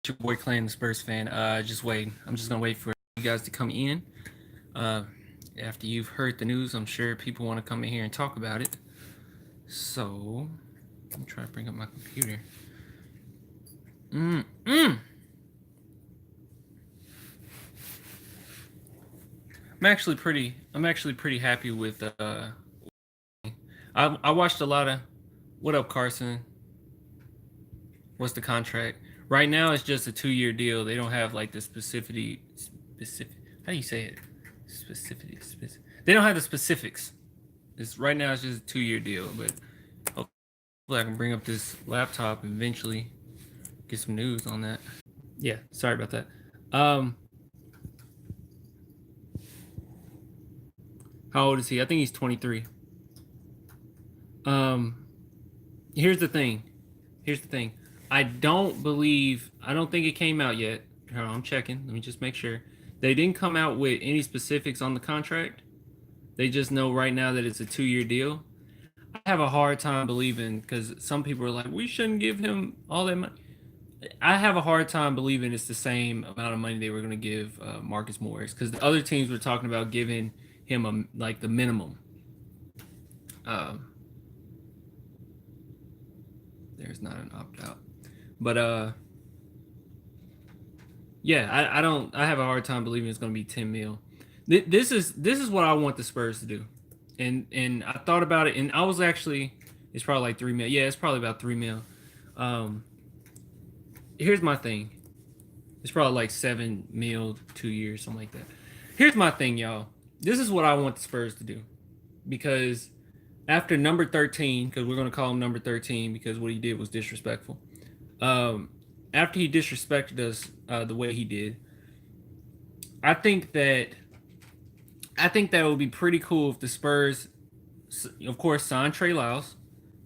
Your boy Clan, the Spurs fan. Just waiting. I'm just gonna wait for you guys to come in. Uh, After you've heard the news, I'm sure people want to come in here and talk about it. So, let me try to bring up my computer. I'm actually pretty happy with. I watched a lot of. What up, Carson? What's the contract? Right now, it's just a 2-year deal. They don't have like the specific. How do you say it? Specific. They don't have the specifics. It's right now. It's just a 2-year deal, but hopefully I can bring up this laptop and eventually get some news on that. Yeah, sorry about that. Um, how old is he? I think he's 23. Um, here's the thing. Here's the thing. I don't think it came out yet. Hold on, I'm checking. Let me just make sure. They didn't come out with any specifics on the contract. They just know right now that it's a 2-year deal. I have a hard time believing, because some people are like, we shouldn't give him all that money. I have a hard time believing it's the same amount of money they were going to give Marcus Morris, because the other teams were talking about giving him like the minimum. Um, there's not an opt out, but yeah, I have a hard time believing it's going to be 10 mil. This is what I want the Spurs to do, and I thought about it, and I was actually, it's probably like 3 mil. Yeah, it's probably about 3 mil. Um, Here's my thing. It's probably like 7 mil, 2 years, something like that. Here's my thing, y'all. This is what I want the Spurs to do, because after number 13, because we're gonna call him number 13 because what he did was disrespectful. Um, After he disrespected us the way he did, I think that it would be pretty cool if the Spurs, of course, sign Trey Lyles,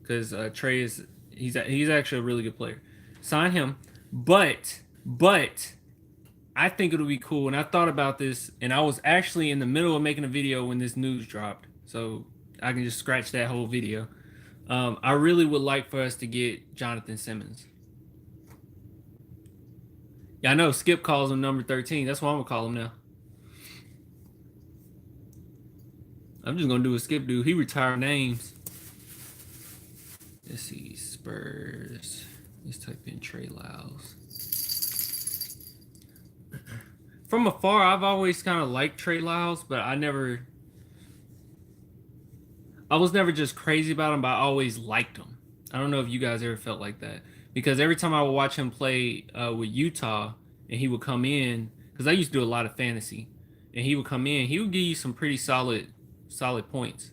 because Trey is he's actually a really good player. Sign him, but I think it'll be cool. And I thought about this, and I was actually in the middle of making a video when this news dropped, so I can just scratch that whole video. I really would like for us to get Jonathan Simmons. Yeah, I know Skip calls him number 13. That's what I'm gonna call him now. I'm just gonna do a Skip dude. He retired names. Let's see, Spurs. Let's type in Trey Lyles. From afar, I've always kind of liked Trey Lyles, but I was never just crazy about him, but I always liked him. I don't know if you guys ever felt like that, because every time I would watch him play with Utah, and he would come in, because I used to do a lot of fantasy, and he would come in, he would give you some pretty solid points.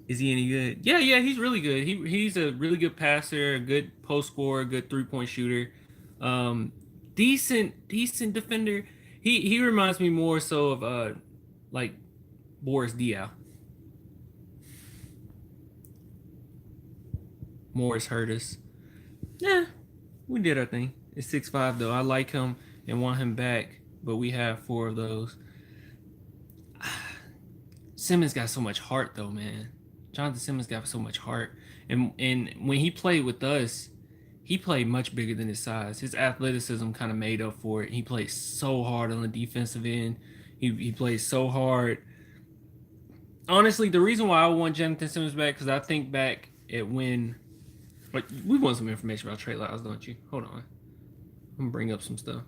Is he any good? Yeah, yeah, he's really good. He's a really good passer, a good post scorer, good 3-point shooter, um, decent defender. He reminds me more so of like Boris Diaw. Morris hurt us. Yeah, we did our thing. It's 6'5" though. I like him and want him back, but we have 4 of those. Simmons got so much heart though, man. Jonathan Simmons got so much heart, and when he played with us, he played much bigger than his size. His athleticism kind of made up for it. He played so hard on the defensive end. He plays so hard. Honestly, the reason why I want Jonathan Simmons back, because I think back at when, like, we want some information about Trey Lyles, don't you? Hold on, I'm gonna bring up some stuff.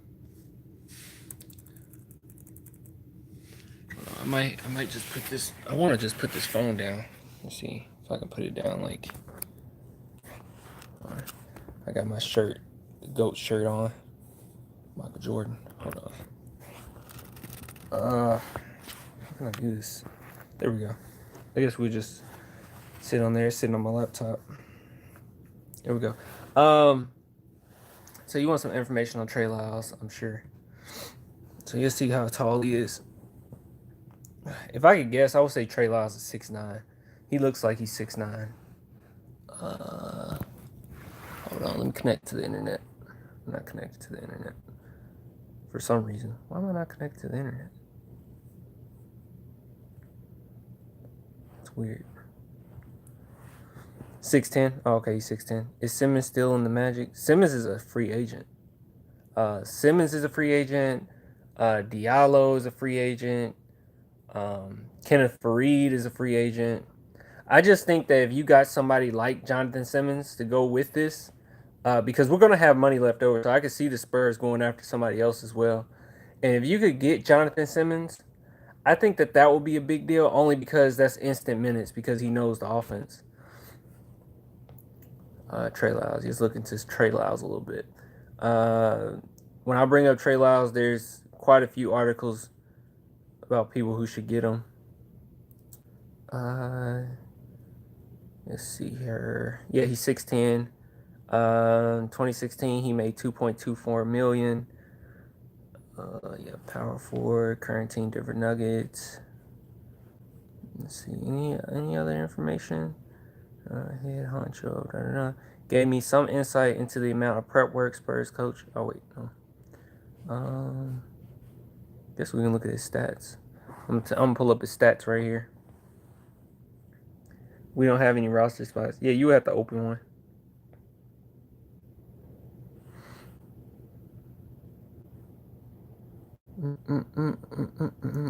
I might just put this. I want to just put this phone down. Let's see if I can put it down. Like, I got my shirt, the GOAT shirt on. Michael Jordan. Hold on. How can I do this? There we go. I guess we just sit on there, sitting on my laptop. There we go. So you want some information on Trey Lyles, I'm sure. So you'll see how tall he is. If I could guess, I would say Trey Lyles is 6'9". He looks like he's 6'9". Hold on, let me connect to the internet. I'm not connected to the internet. For some reason. Why am I not connected to the internet? It's weird. 6'10"? Oh, okay, he's 6'10". Is Simmons still in the Magic? Simmons is a free agent. Simmons is a free agent. Diallo is a free agent. Kenneth Faried is a free agent. I just think that if you got somebody like Jonathan Simmons to go with this, because we're going to have money left over, so I could see the Spurs going after somebody else as well. And if you could get Jonathan Simmons, I think that that will be a big deal only because that's instant minutes because he knows the offense. Trey Lyles, he's looking to Trey Lyles a little bit. When I bring up Trey Lyles, there's quite a few articles about people who should get him. Uh, let's see here. Yeah, he's 6'10". 2016, he made 2.24 million. Yeah, power forward, current team, Denver Nuggets. Let's see, any other information? Head honcho, da, da, da. Gave me some insight into the amount of prep work Spurs coach. Oh wait, no. Guess we can look at his stats. I'm gonna pull up his stats right here. We don't have any roster spots. Yeah, you have to open one.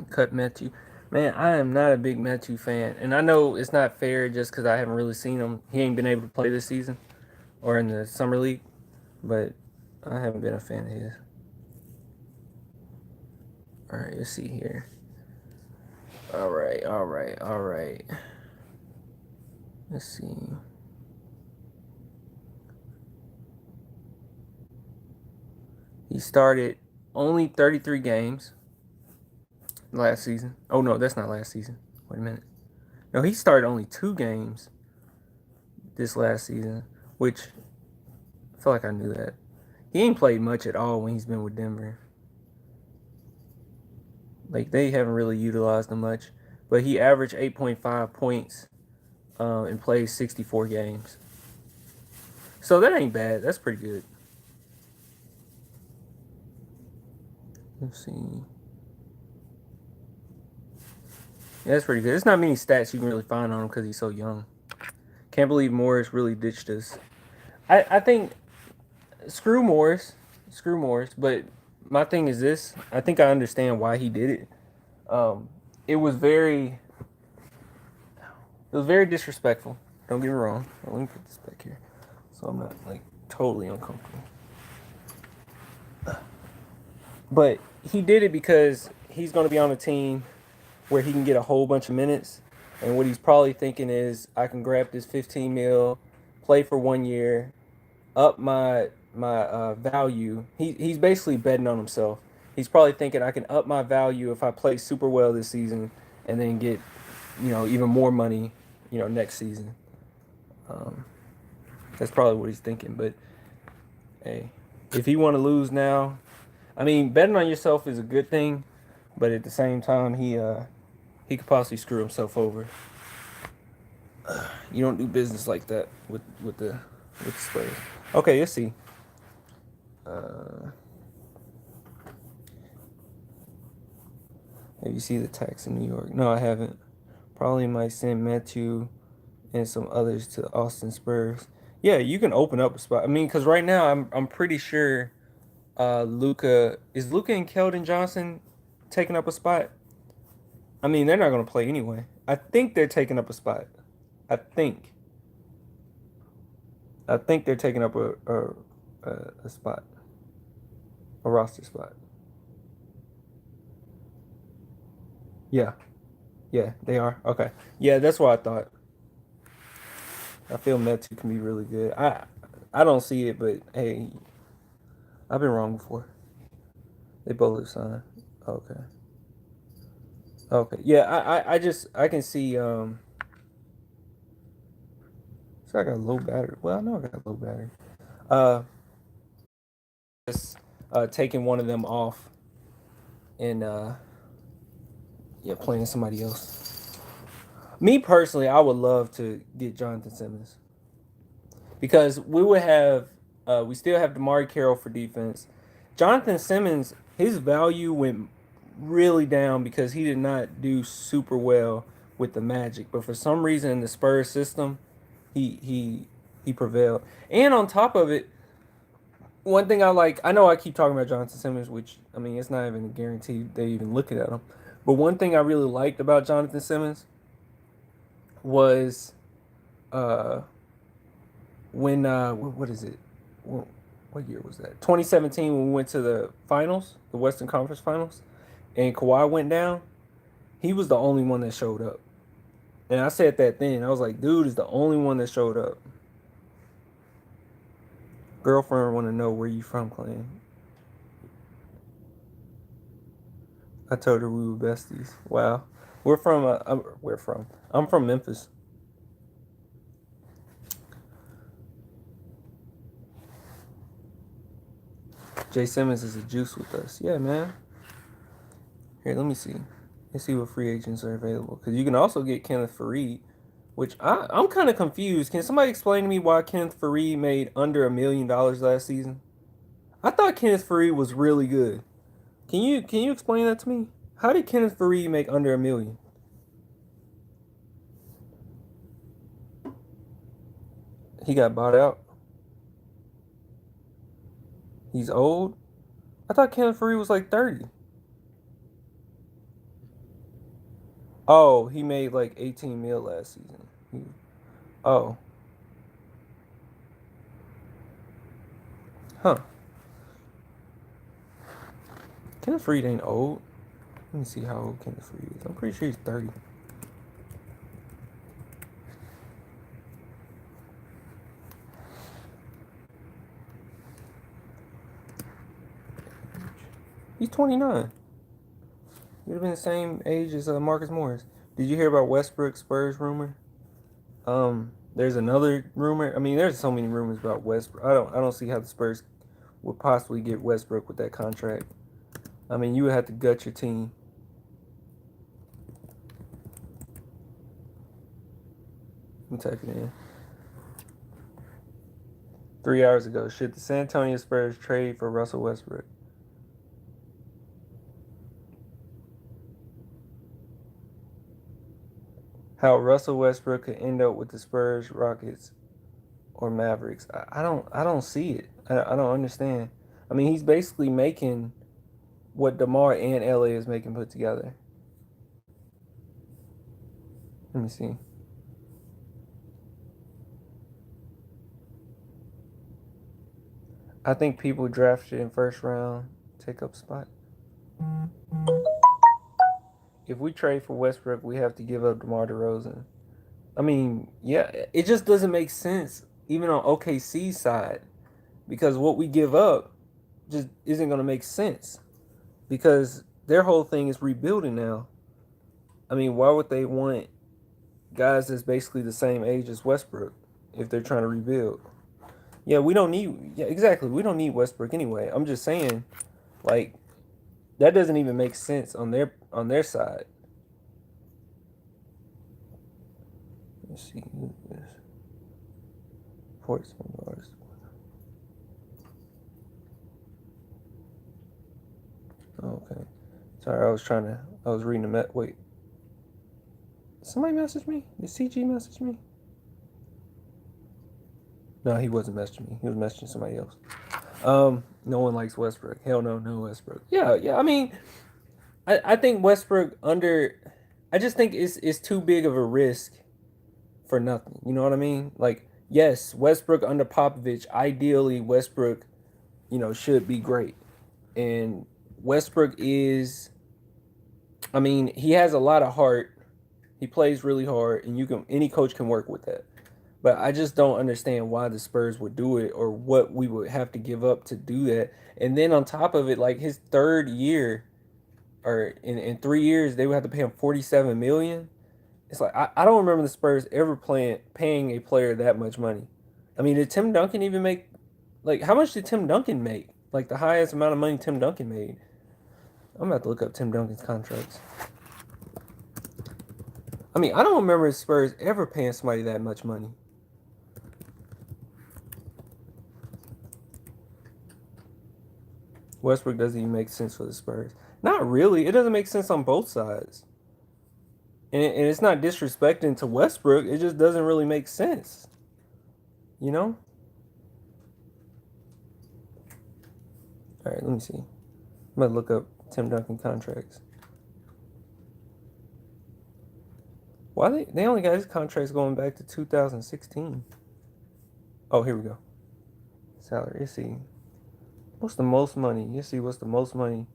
Cut Matthew. Man, I am not a big Matthew fan. And I know it's not fair just because I haven't really seen him. He ain't been able to play this season or in the summer league. But I haven't been a fan of his. Alright, let's see here. Alright. Let's see. He started only 33 games last season. Oh, no, that's not last season. Wait a minute. No, he started only 2 games this last season, which I feel like I knew that. He ain't played much at all when he's been with Denver. Like, they haven't really utilized him much. But he averaged 8.5 points and played 64 games. So that ain't bad. That's pretty good. Let's see. Yeah, that's pretty good. There's not many stats you can really find on him because he's so young. Can't believe Morris really ditched us. I think screw Morris. But my thing is this. I think I understand why he did it. It was very disrespectful. Don't get me wrong. Let me put this back here so I'm not like totally uncomfortable. But he did it because he's going to be on a team where he can get a whole bunch of minutes. And what he's probably thinking is, I can grab this 15 mil, play for 1 year, up my value. He's basically betting on himself. He's probably thinking I can up my value if I play super well this season, and then get, even more money, next season. That's probably what he's thinking. But hey, if he want to lose now, I mean, betting on yourself is a good thing, but at the same time, he could possibly screw himself over. You don't do business like that with the Spurs. Okay, let's see. Have you seen the tax in New York? No, I haven't. Probably might send Matthew and some others to Austin Spurs. Yeah, you can open up a spot. I mean, because right now I'm pretty sure Luka and Keldon Johnson taking up a spot. I mean, they're not going to play anyway. I think they're taking up a spot. I think they're taking up a spot, a roster spot. Yeah, they are. Okay, yeah, that's what I thought. I feel Metu can be really good. I don't see it, but hey, I've been wrong before. They both look signed. Okay. Okay. Yeah, I can see so I got low battery. Well, I know I got low battery. Uh just taking one of them off and yeah, playing somebody else. Me personally, I would love to get Jonathan Simmons. Because we still have Damari Carroll for defense. Jonathan Simmons, his value went really down because he did not do super well with the Magic. But for some reason in the Spurs system, he prevailed. And on top of it, one thing I like, I know I keep talking about Jonathan Simmons, which I mean it's not even a guarantee they even looking at him. But one thing I really liked about Jonathan Simmons was uh when what is it? What year was that? 2017 when we went to the finals, the Western Conference Finals, and Kawhi went down. He was the only one that showed up. And I said that then. I was like, dude is the only one that showed up. Girlfriend want to know where you from, Clan. I told her we were besties. Wow. We're from. I'm from Memphis. Jay Simmons is a juice with us. Yeah, man. Here, let me see. Let's see what free agents are available. Because you can also get Kenneth Faried, which I'm kind of confused. Can somebody explain to me why Kenneth Faried made under $1 million last season? I thought Kenneth Faried was really good. Can you explain that to me? How did Kenneth Faried make under $1 million? He got bought out. He's old. I thought Kenneth Faried was like 30. Oh, he made like 18 mil last season. Oh. Huh. Kenneth Faried ain't old. Let me see how old Kenneth Faried is. I'm pretty sure he's 30. He's 29. He'd have been the same age as Marcus Morris. Did you hear about Westbrook Spurs rumor? There's another rumor. I mean, there's so many rumors about Westbrook. I don't see how the Spurs would possibly get Westbrook with that contract. I mean, you would have to gut your team. Let me type it in. 3 hours ago, should the San Antonio Spurs trade for Russell Westbrook? How Russell Westbrook could end up with the Spurs, Rockets, or Mavericks? I don't see it. I don't understand. I mean, he's basically making what DeMar and LA is making put together. Let me see. I think people drafted in first round take up spot. If we trade for Westbrook, we have to give up DeMar DeRozan. I mean, yeah, it just doesn't make sense, even on OKC's side, because what we give up just isn't going to make sense, because their whole thing is rebuilding now. I mean, why would they want guys that's basically the same age as Westbrook if they're trying to rebuild? Yeah, we don't need. Yeah, exactly. We don't need Westbrook anyway. I'm just saying, like, that doesn't even make sense on their side. Let's see who is Portsmouth. Okay. Sorry, I was reading the wait. Somebody messaged me? Did CG message me? No, he wasn't messaging me. He was messaging somebody else. No one likes Westbrook. Hell no, no Westbrook. Yeah. I mean, I think Westbrook I just think it's too big of a risk for nothing. You know what I mean? Like, yes, Westbrook under Popovich, ideally Westbrook, should be great. And Westbrook is, I mean, he has a lot of heart. He plays really hard, and any coach can work with that. But I just don't understand why the Spurs would do it, or what we would have to give up to do that. And then on top of it, like his third year, or in 3 years, they would have to pay him $47 million. It's like I don't remember the Spurs ever paying a player that much money. I mean, did Tim Duncan even make, like, how much did Tim Duncan make? Like the highest amount of money Tim Duncan made. I'm about to look up Tim Duncan's contracts. I mean, I don't remember the Spurs ever paying somebody that much money. Westbrook doesn't even make sense for the Spurs. Not really. It doesn't make sense on both sides. And it's not disrespecting to Westbrook. It just doesn't really make sense. You know? All right, let me see. I'm going to look up Tim Duncan contracts. Why they only got his contracts going back to 2016. Oh, here we go. Salary. Let's see. What's the most money? You see what's the most money?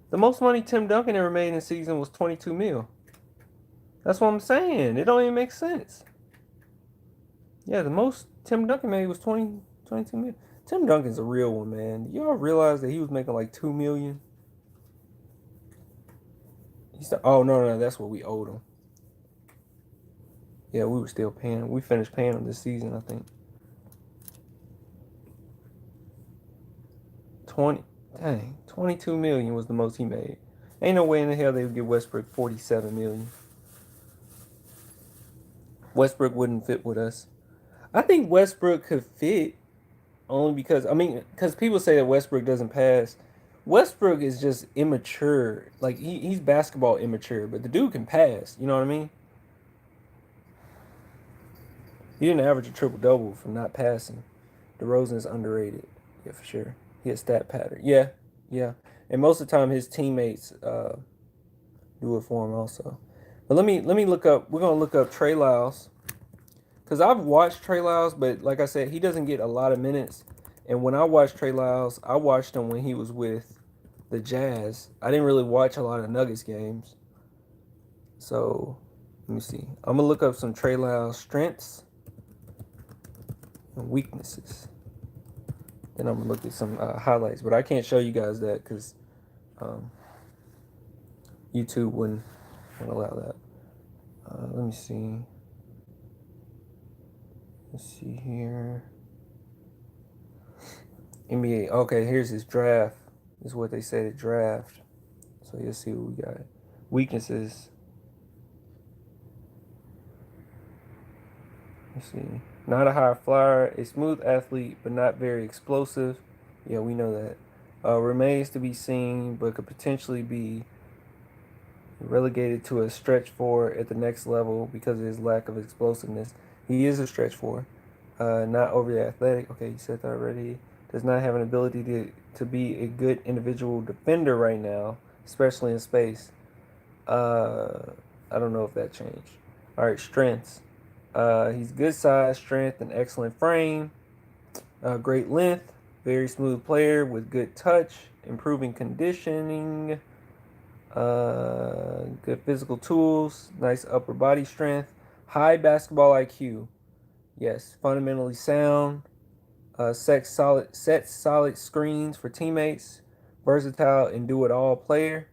The most money Tim Duncan ever made in a season was 22 mil. That's what I'm saying. It don't even make sense. Yeah, the most Tim Duncan made was 22 mil. Tim Duncan's a real one, man. Y'all realize that he was making like 2 million? Oh, no, that's what we owed him. Yeah, we were still paying him. We finished paying him this season, I think. 22 million was the most he made. Ain't no way in the hell they would give Westbrook 47 million. Westbrook wouldn't fit with us. I think Westbrook could fit only because because people say that Westbrook doesn't pass. Westbrook is just immature. Like he's basketball immature, but the dude can pass. You know what I mean? He didn't average a triple double from not passing. DeRozan is underrated. Yeah, for sure. He has stat pattern. Yeah. And most of the time his teammates do it for him also. But let me look up. We're gonna look up Trey Lyles. Because I've watched Trey Lyles, but like I said, he doesn't get a lot of minutes. And when I watched Trey Lyles, I watched him when he was with the Jazz. I didn't really watch a lot of Nuggets games. So, let me see. I'm going to look up some Trey Lyles strengths and weaknesses. Then I'm going to look at some highlights. But I can't show you guys that because YouTube wouldn't allow that. Let me see. Let's see here. NBA. Okay, here's his draft. This is what they say to draft. So you'll see what we got. Weaknesses. Let's see. Not a high flyer. A smooth athlete, but not very explosive. Yeah, we know that. Remains to be seen, but could potentially be relegated to a stretch four at the next level because of his lack of explosiveness. He is a stretch four. Not overly athletic. Okay, you said that already. Does not have an ability to be a good individual defender right now, especially in space. I don't know if that changed. All right, strengths. He's good size, strength, and excellent frame. Great length. Very smooth player with good touch. Improving conditioning. Good physical tools. Nice upper body strength. High basketball IQ. Yes, fundamentally sound. Sets solid screens for teammates. Versatile and do-it-all player.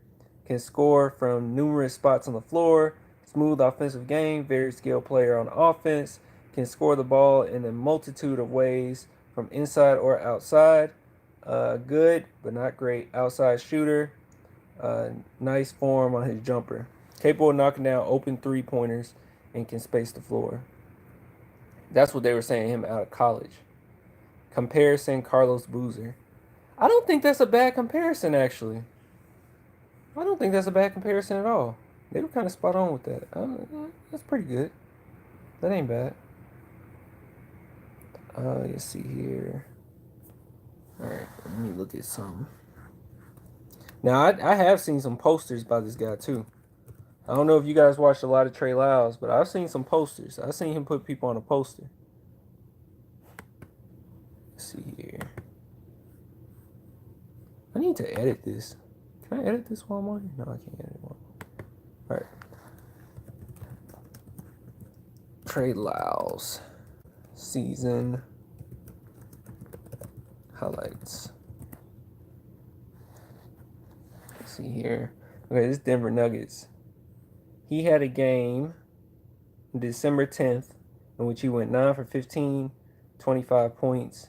Can score from numerous spots on the floor. Smooth offensive game. Very skilled player on offense. Can score the ball in a multitude of ways from inside or outside. Good, but not great outside shooter. Nice form on his jumper. Capable of knocking down open three-pointers and can space the floor. That's what they were saying him out of college. Comparison, Carlos Boozer. I don't think that's a bad comparison, actually. I don't think that's a bad comparison at all. They were kind of spot on with that. That's pretty good. That ain't bad. Let's see here. All right, let me look at some. Now, I have seen some posters by this guy, too. I don't know if you guys watched a lot of Trey Lyles, but I've seen some posters. I've seen him put people on a poster. Let's see here. I need to edit this. Can I edit this while I'm on here? No, I can't edit it while I'm on. Alright. Trey Lyles. Season. Highlights. Let's see here. Okay, this is Denver Nuggets. He had a game December 10th in which he went 9 for 15, 25 points.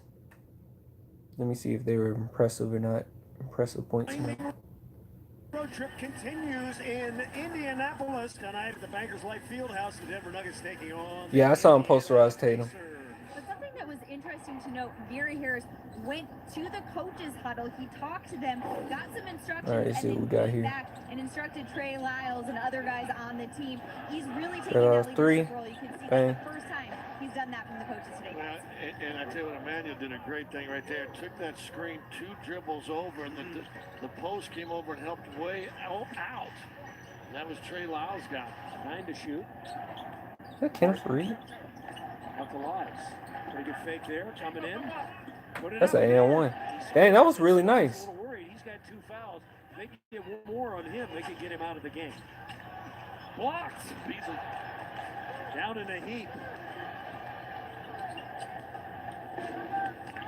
Let me see if they were impressive or not. Impressive points. Road trip continues in Indianapolis tonight at the Bankers Life Fieldhouse. The Denver Nuggets taking on. Yeah, I saw him posterize Tatum. But something that was interesting to note, Gary Harris went to the coaches' huddle. He talked to them, got some instructions, All right, let's see what we got here. Back and instructed Trey Lyles and other guys on the team. He's really taking Trey Lyles, that three. leadership role. You can see Bang. that's the first time he's done that from the coaches today, guys. And I tell you what, Emmanuel did a great thing right there. Took that screen 2 dribbles over, and the post came over and helped way out. And that was Trey Lyles got 9 to shoot. Is that Kenneth Reed? Out to Lyles. Pretty good fake there, coming in. That's an and one. Dang, that was really nice. A little worried. He's got 2 fouls. They can get one more on him. They can get him out of the game. Blocked. Beasley down in a heap.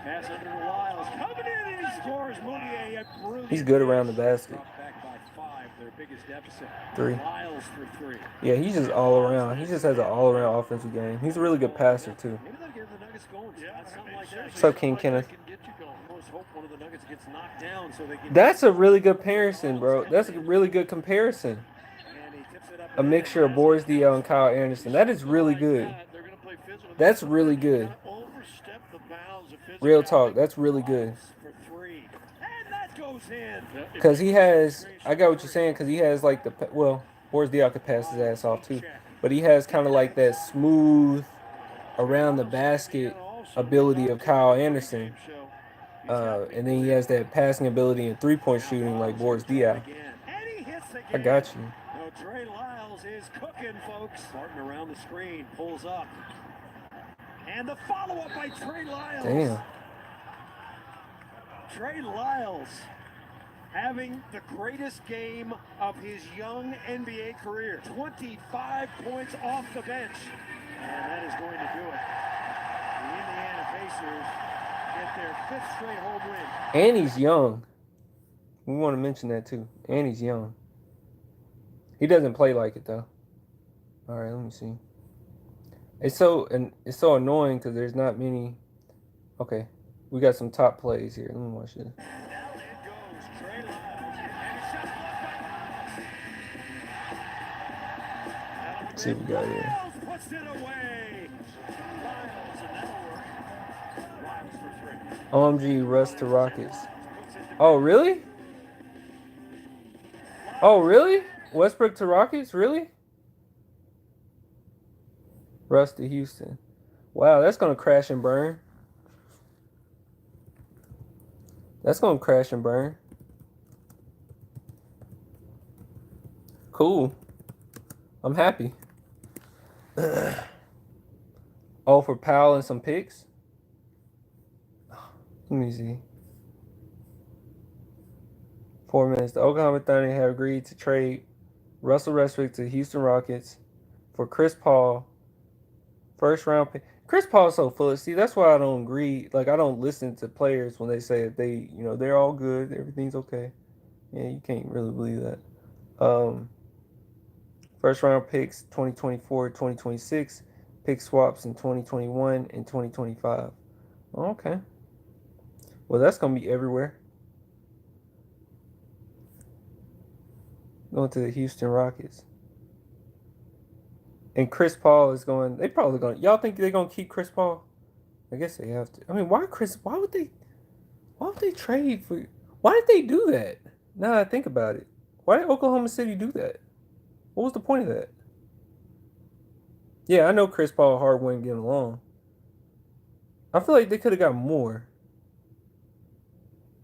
Pass under to Lyles. Coming in and he scores. Moutier, a brilliant. He's good around the basket. Back by 5, their biggest deficit. 3. Lyles for 3. Yeah, he's just all around. He just has an all around offensive game. He's a really good passer too. Maybe they'll get the Nuggets going. Something like that. What's up, King Kenneth? Hope one of the Nuggets gets knocked down so they can. That's a really good comparison, bro. That's a really good comparison. A mixture of Boris Diaw and Kyle Anderson. That is really good. That's really good. Real talk. That's really good. Because he has, I got what you're saying, because he has like Boris Diaw could pass his ass off too. But he has kind of like that smooth around the basket ability of Kyle Anderson. And then he has that passing ability and 3-point shooting like Boris Diaw. I got you. No, Trey Lyles is cooking, folks. Martin around the screen, pulls up. And the follow-up by Trey Lyles. Damn. Trey Lyles having the greatest game of his young NBA career. 25 points off the bench. And that is going to do it. The Indiana Pacers get their 5th straight home win. And he's young. We want to mention that too. And he's young. He doesn't play like it though. All right, let me see. It's so annoying because there's not many. Okay, we got some top plays here. Let me watch this. Let's see what we got here. OMG, Russ to Rockets. Oh, really? Oh, really? Westbrook to Rockets? Really? Russ to Houston. Wow, that's going to crash and burn. That's going to crash and burn. Cool. I'm happy. Oh, for Powell and some picks? Let me see. 4 minutes. The Oklahoma Thunder have agreed to trade Russell Westbrook to Houston Rockets for Chris Paul. First round pick. Chris Paul's so full. See, that's why I don't agree. Like, I don't listen to players when they say that they're all good, everything's okay. Yeah, you can't really believe that. First round picks 2024, 2026. Pick swaps in 2021 and 2025. Okay. Well, that's going to be everywhere. Going to the Houston Rockets. And Chris Paul is going. They probably going. Y'all think they're going to keep Chris Paul? I guess they have to. I mean, why would they trade for? Why did they do that? Now that I think about it. Why did Oklahoma City do that? What was the point of that? Yeah, I know Chris Paul and Hart wouldn't get along. I feel like they could have got more.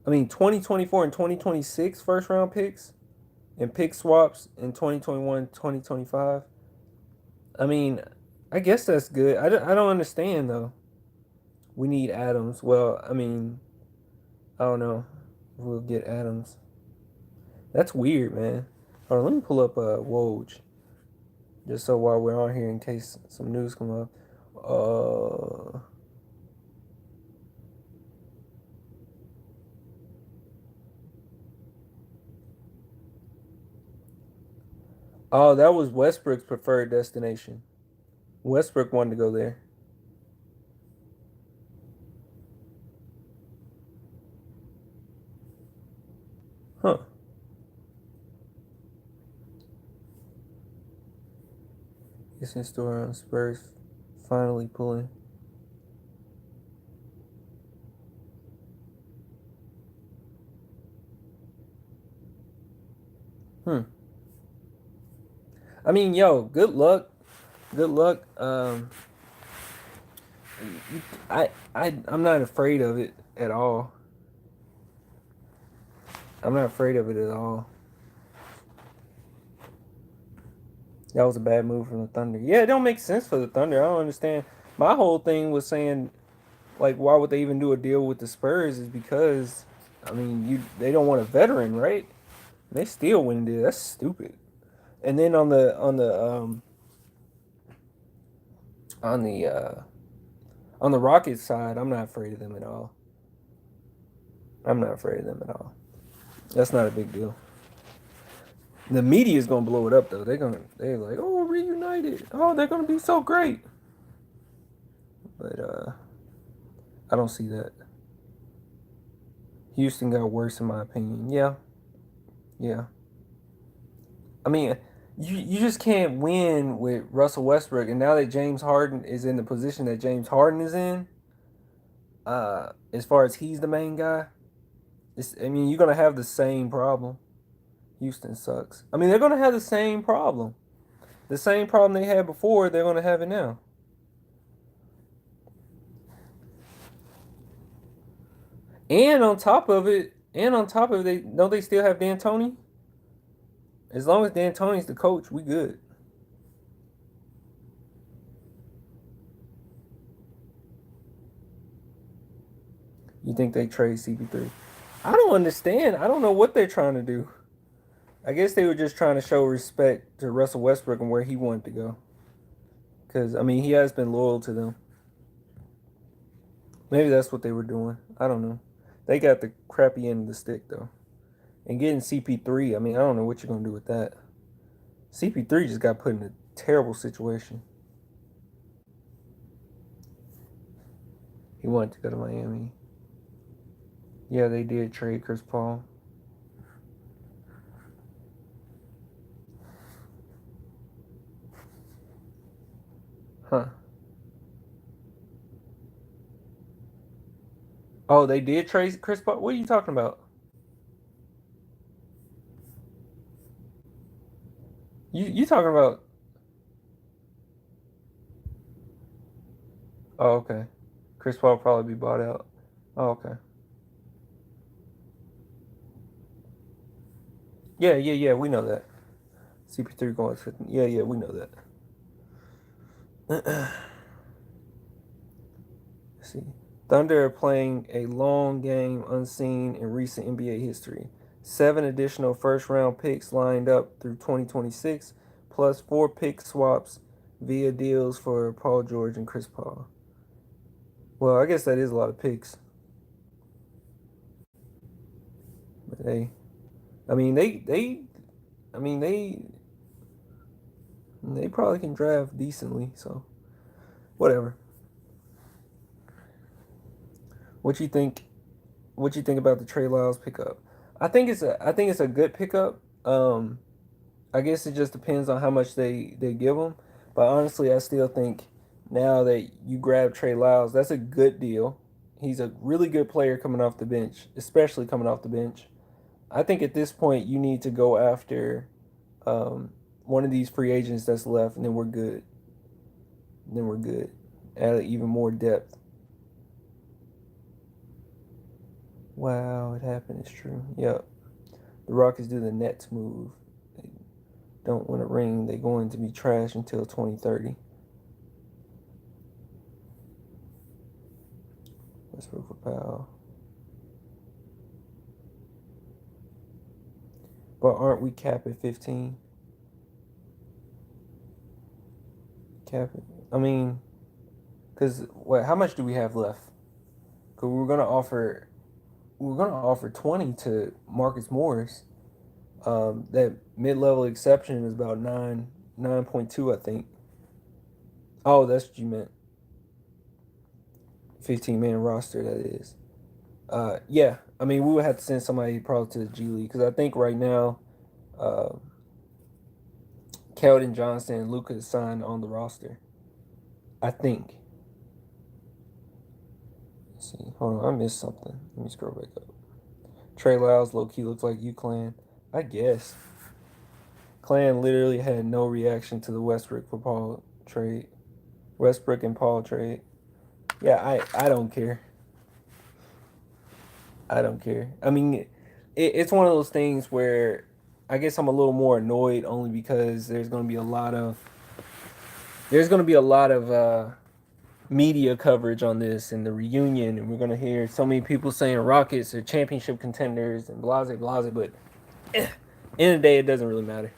I mean, 2024 and 2026 first round picks and pick swaps in 2021, 2025. I mean, I guess that's good. I don't understand, though. We need Adams. Well, I mean, I don't know. We'll get Adams. That's weird, man. Hold on, let me pull up Woj. Just so while we're on here, in case some news come up. Oh, that was Westbrook's preferred destination. Westbrook wanted to go there. Huh. Guessing story on Spurs finally pulling. I mean, yo, good luck. Good luck. I'm not afraid of it at all. I'm not afraid of it at all. That was a bad move from the Thunder. Yeah, it don't make sense for the Thunder. I don't understand. My whole thing was saying, like, why would they even do a deal with the Spurs? Is because, I mean, they don't want a veteran, right? They still win it. That's stupid. And then on the Rockets side, I'm not afraid of them at all. I'm not afraid of them at all. That's not a big deal. The media is gonna blow it up though. They're like, oh, reunited. Oh, they're gonna be so great. But I don't see that. Houston got worse in my opinion. Yeah. I mean, you just can't win with Russell Westbrook, and now that James Harden is in the position that James Harden is in, as far as he's the main guy, you're gonna have the same problem. Houston sucks. I mean, they're gonna have the same problem. The same problem they had before, they're gonna have it now. And on top of it, they still have D'Antoni. As long as D'Antoni's the coach, we good. You think they trade CP3? I don't understand. I don't know what they're trying to do. I guess they were just trying to show respect to Russell Westbrook and where he wanted to go. Because, I mean, he has been loyal to them. Maybe that's what they were doing. I don't know. They got the crappy end of the stick, though. And getting CP3, I mean, I don't know what you're going to do with that. CP3 just got put in a terrible situation. He wanted to go to Miami. Yeah, they did trade Chris Paul. Huh. Oh, they did trade Chris Paul? What are you talking about? You talking about... Oh, okay. Chris Paul will probably be bought out. Oh, okay. Yeah, we know that. CP3 going to... Yeah, we know that. Let's see. Thunder are playing a long game unseen in recent NBA history. 7 additional first-round picks lined up through 2026, plus 4 pick swaps via deals for Paul George and Chris Paul. Well, I guess that is a lot of picks. But they probably can draft decently, so whatever. What you think about the Trey Lyles pickup? I think it's a good pickup. I guess it just depends on how much they give him. But honestly, I still think now that you grab Trey Lyles, that's a good deal. He's a really good player coming off the bench, especially coming off the bench. I think at this point you need to go after one of these free agents that's left, and then we're good. Add even more depth. Wow, it happened. It's true. Yep. The Rockets do the Nets move. They don't win a ring. They're going to be trash until 2030. Westbrook for Powell. But aren't we cap at 15? Cap it. I mean, because how much do we have left? Because we're gonna offer 20 to Marcus Morris. That mid-level exception is about 9.2, I think. Oh, that's what you meant. 15-man roster, that is. Yeah, I mean, we would have to send somebody probably to the G League, because I think right now, Keldon Johnson and Luka is signed on the roster. I think. Let's see. Hold on, I missed something. Let me scroll back up. Trey Lyles low-key looks like UClan. I guess. Clan literally had no reaction to the Westbrook and Paul trade. Yeah, I don't care. I don't care. I mean, it's one of those things where I guess I'm a little more annoyed only because there's going to be a lot of media coverage on this and the reunion, and we're going to hear so many people saying Rockets are championship contenders and blase blase. But end of the day, it doesn't really matter.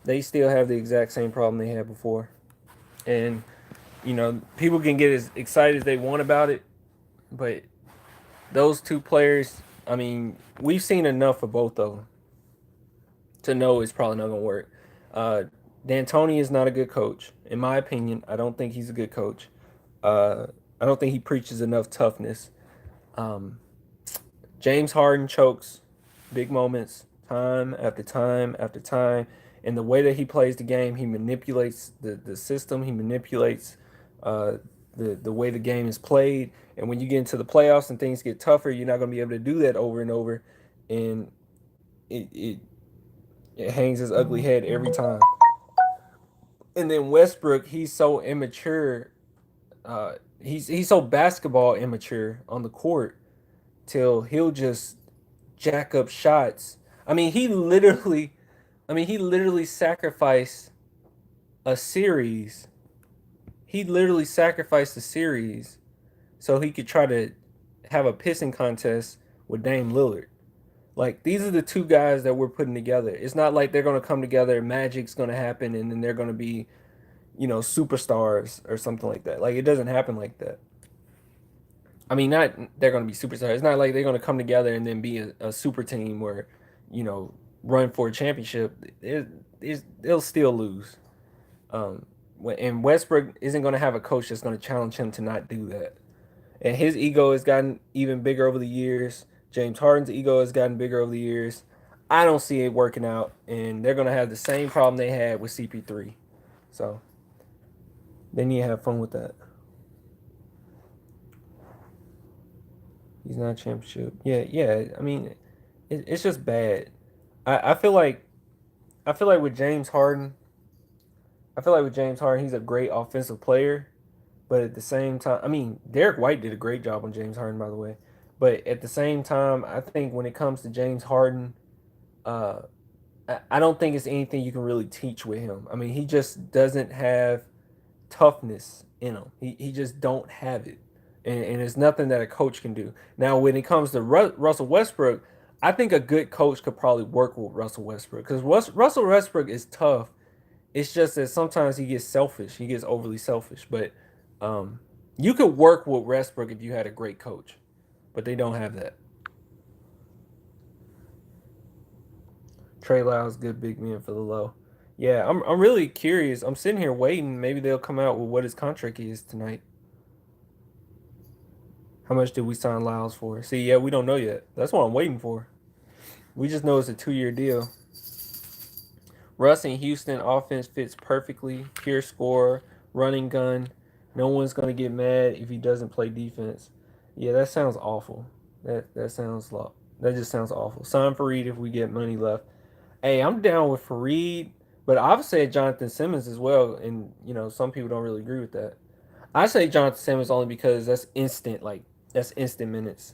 They still have the exact same problem they had before, and people can get as excited as they want about it, but those two players, I mean, we've seen enough of both of them to know it's probably not going to work. D'Antoni is not a good coach. In my opinion, I don't think he's a good coach. I don't think he preaches enough toughness. Um, James Harden chokes big moments time after time after time. And the way that he plays the game, he manipulates the system. He manipulates the way the game is played. And when you get into the playoffs and things get tougher, you're not going to be able to do that over and over. And it hangs his ugly head every time. And then Westbrook, he's so immature. He's so basketball immature on the court till he'll just jack up shots. He literally sacrificed a series. He literally sacrificed a series so he could try to have a pissing contest with Dame Lillard. Like, these are the two guys that we're putting together. It's not like they're going to come together, magic's going to happen, and then they're going to be, superstars or something like that. Like, it doesn't happen like that. I mean, not they're going to be superstars. It's not like they're going to come together and then be a super team where, run for a championship. They'll still lose. And Westbrook isn't going to have a coach that's going to challenge him to not do that. And his ego has gotten even bigger over the years. James Harden's ego has gotten bigger over the years. I don't see it working out, and they're going to have the same problem they had with CP3. So they need to have fun with that. He's not a championship. Yeah. I mean, it's just bad. I feel like with James Harden, he's a great offensive player, but at the same time, I mean, Derek White did a great job on James Harden, by the way. But at the same time, I think when it comes to James Harden, I don't think it's anything you can really teach with him. I mean, he just doesn't have toughness in him. He just don't have it. And it's nothing that a coach can do. Now, when it comes to Russell Westbrook, I think a good coach could probably work with Russell Westbrook because Russell Westbrook is tough. It's just that sometimes he gets selfish. He gets overly selfish. But you could work with Westbrook if you had a great coach. But they don't have that. Trey Lyles, good big man for the low. Yeah, I'm really curious. I'm sitting here waiting. Maybe they'll come out with what his contract is tonight. How much did we sign Lyles for? See, yeah, we don't know yet. That's what I'm waiting for. We just know it's a 2-year deal. Russ in Houston offense fits perfectly. Pure scorer, running gun. No one's gonna get mad if he doesn't play defense. Yeah, that sounds awful. That just sounds awful. Sign Fareed if we get money left. Hey, I'm down with Fareed, but I've said Jonathan Simmons as well, and some people don't really agree with that. I say Jonathan Simmons only because that's instant minutes.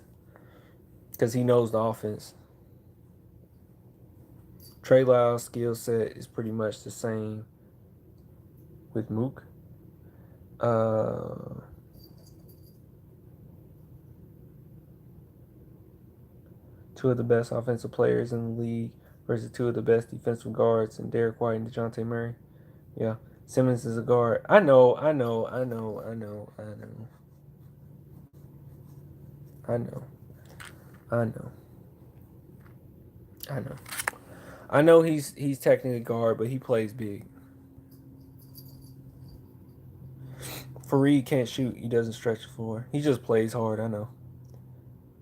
Because he knows the offense. Trey Lyles' skill set is pretty much the same with Mook. Two of the best offensive players in the league versus two of the best defensive guards in Derek White and DeJounte Murray. Yeah. Simmons is a guard. I know. I know he's technically a guard, but he plays big. Fareed can't shoot. He doesn't stretch the floor. He just plays hard. I know.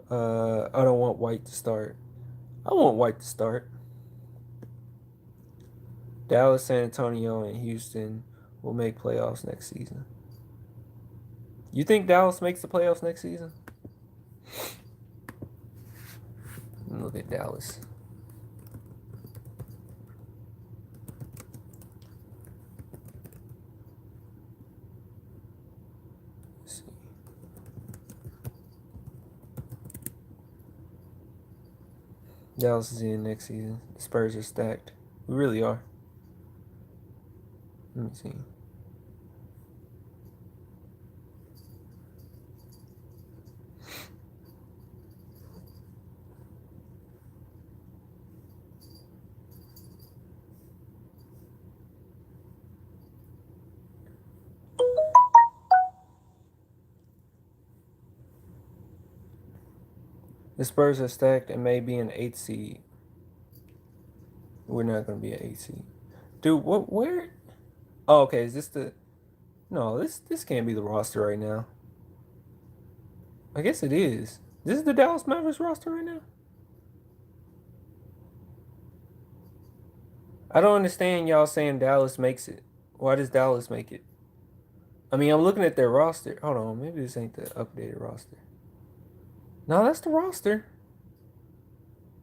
I don't want White to start. I want White to start. Dallas, San Antonio, and Houston will make playoffs next season. You think Dallas makes the playoffs next season? Look at Dallas. Let's see. Dallas is in next season. The Spurs are stacked. We really are. Let me see. The Spurs are stacked and may be an 8th seed. We're not going to be an 8th seed. Dude, what? Where? Oh, okay. Is this the? No, this can't be the roster right now. I guess it is. This is the Dallas Mavericks roster right now. I don't understand y'all saying Dallas makes it. Why does Dallas make it? I mean, I'm looking at their roster. Hold on, maybe this ain't the updated roster. No, that's the roster.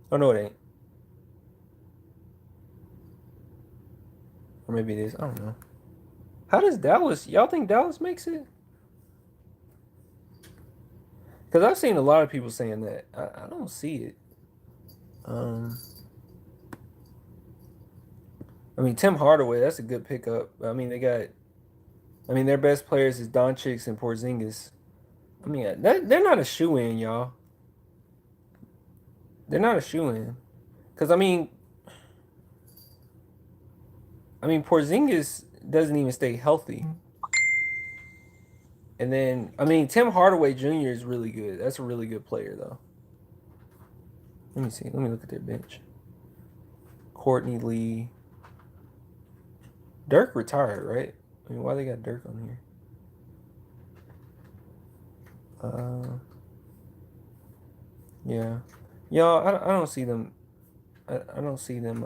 Oh, no, it ain't. Or maybe it is. I don't know. How does Dallas... Y'all think Dallas makes it? Because I've seen a lot of people saying that. I don't see it. I mean, Tim Hardaway, that's a good pickup. I mean, their best players is Doncic and Porzingis. I mean, they're not a shoe-in, y'all. They're not a shoe-in. Because, I mean, Porzingis doesn't even stay healthy. And then, I mean, Tim Hardaway Jr. is really good. That's a really good player, though. Let me see. Let me look at their bench. Courtney Lee. Dirk retired, right? I mean, why they got Dirk on here? Yeah. Y'all, I don't see them. I don't see them.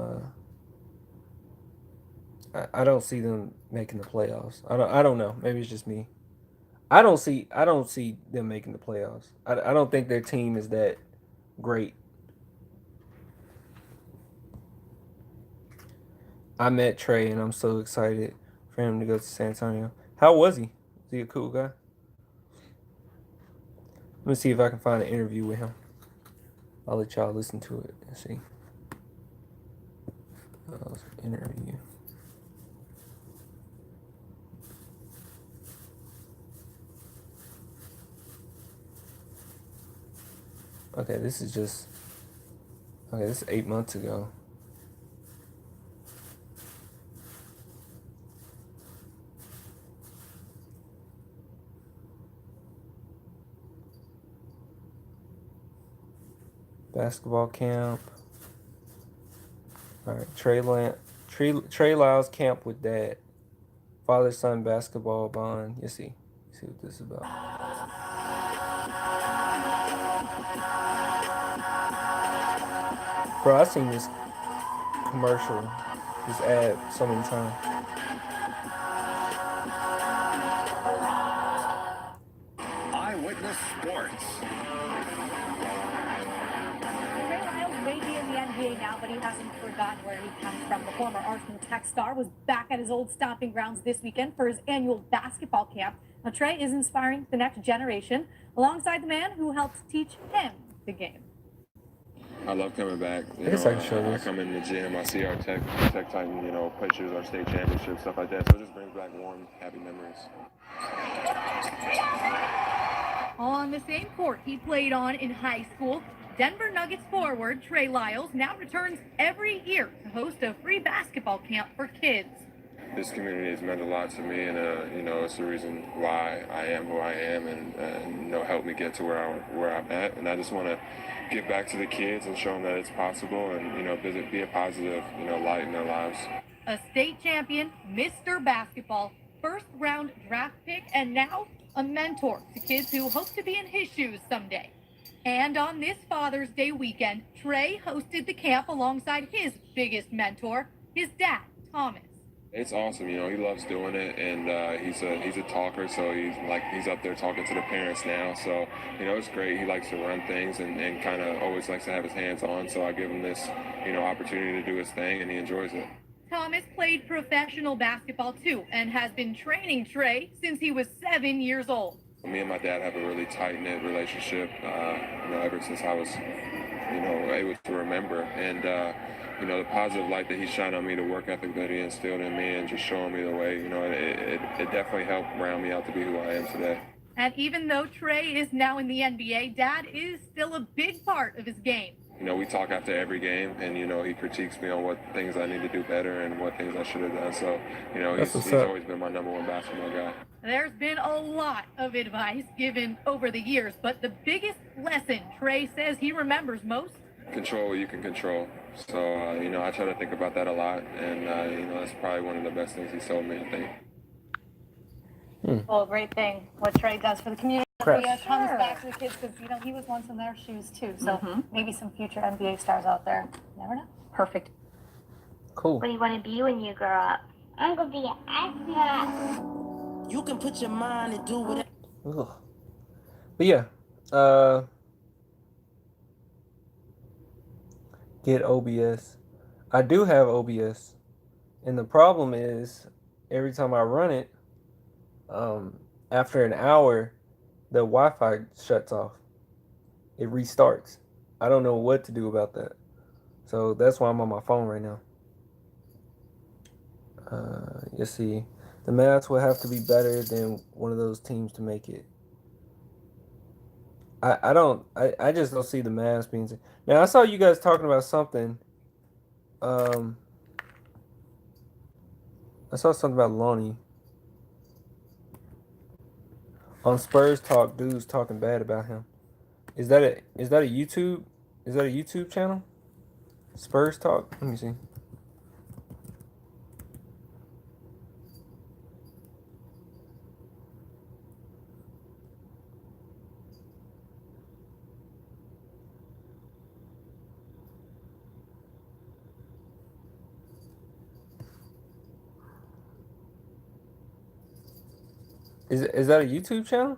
I don't see them making the playoffs. I don't know. Maybe it's just me. I don't see them making the playoffs. I don't think their team is that great. I met Trey and I'm so excited for him to go to San Antonio. How was he? Is he a cool guy? Let me see if I can find an interview with him. I'll let y'all listen to it and see. Interview. Okay, this is 8 months ago. Basketball camp. All right, Trey Lyles camp with dad. Father-son basketball bond. You see what this is about. Bro, I've seen this commercial, this ad so many times. Eyewitness Sports. Trey Lyles may be in the NBA now, but he hasn't forgotten where he comes from. The former Arsenal Tech star was back at his old stomping grounds this weekend for his annual basketball camp. Now, Trey is inspiring the next generation alongside the man who helped teach him the game. I love coming back. I come in the gym, I see our Tech Titan, pictures, our state championship, stuff like that. So it just brings back warm, happy memories. On the same court he played on in high school, Denver Nuggets forward Trey Lyles now returns every year to host a free basketball camp for kids. This community has meant a lot to me, and it's the reason why I am who I am, and helped me get to where I'm at. And I just want to give back to the kids and show them that it's possible, and be a positive light in their lives. A state champion, Mr. Basketball, first-round draft pick, and now a mentor to kids who hope to be in his shoes someday. And on this Father's Day weekend, Trey hosted the camp alongside his biggest mentor, his dad, Thomas. It's awesome, he loves doing it, and he's a talker, so he's up there talking to the parents now. So it's great. He likes to run things and kind of always likes to have his hands on. So I give him this opportunity to do his thing, and he enjoys it. Thomas played professional basketball too, and has been training Trey since he was 7 years old. Me and my dad have a really tight-knit relationship, ever since I was able to remember. And, the positive light that he shined on me, the work ethic that he instilled in me, and just showing me the way, it definitely helped round me out to be who I am today. And even though Trey is now in the NBA, Dad is still a big part of his game. We talk after every game, and, he critiques me on what things I need to do better and what things I should have done. So, he's always been my number one basketball guy. There's been a lot of advice given over the years, but the biggest lesson Trey says he remembers most? Control what you can control. So, I try to think about that a lot, and, that's probably one of the best things he's told me, I think. Well, great thing what Trey does for the community. Correct. He comes back to the kids because, he was once in their shoes too. So maybe some future NBA stars out there. Never know. Perfect. Cool. What do you want to be when you grow up? I'm going to be an astronaut. You can put your mind and do whatever. Ugh. But yeah, get OBS. I do have OBS, and the problem is every time I run it, after an hour, the Wi-Fi shuts off. It restarts. I don't know what to do about that. So that's why I'm on my phone right now. Let's see. The Mavs will have to be better than one of those teams to make it. I just don't see the Mavs being. Now I saw you guys talking about something. I saw something about Lonnie. On Spurs Talk, dudes talking bad about him. Is that a YouTube? Is that a YouTube channel? Spurs Talk? Let me see. Is that a YouTube channel?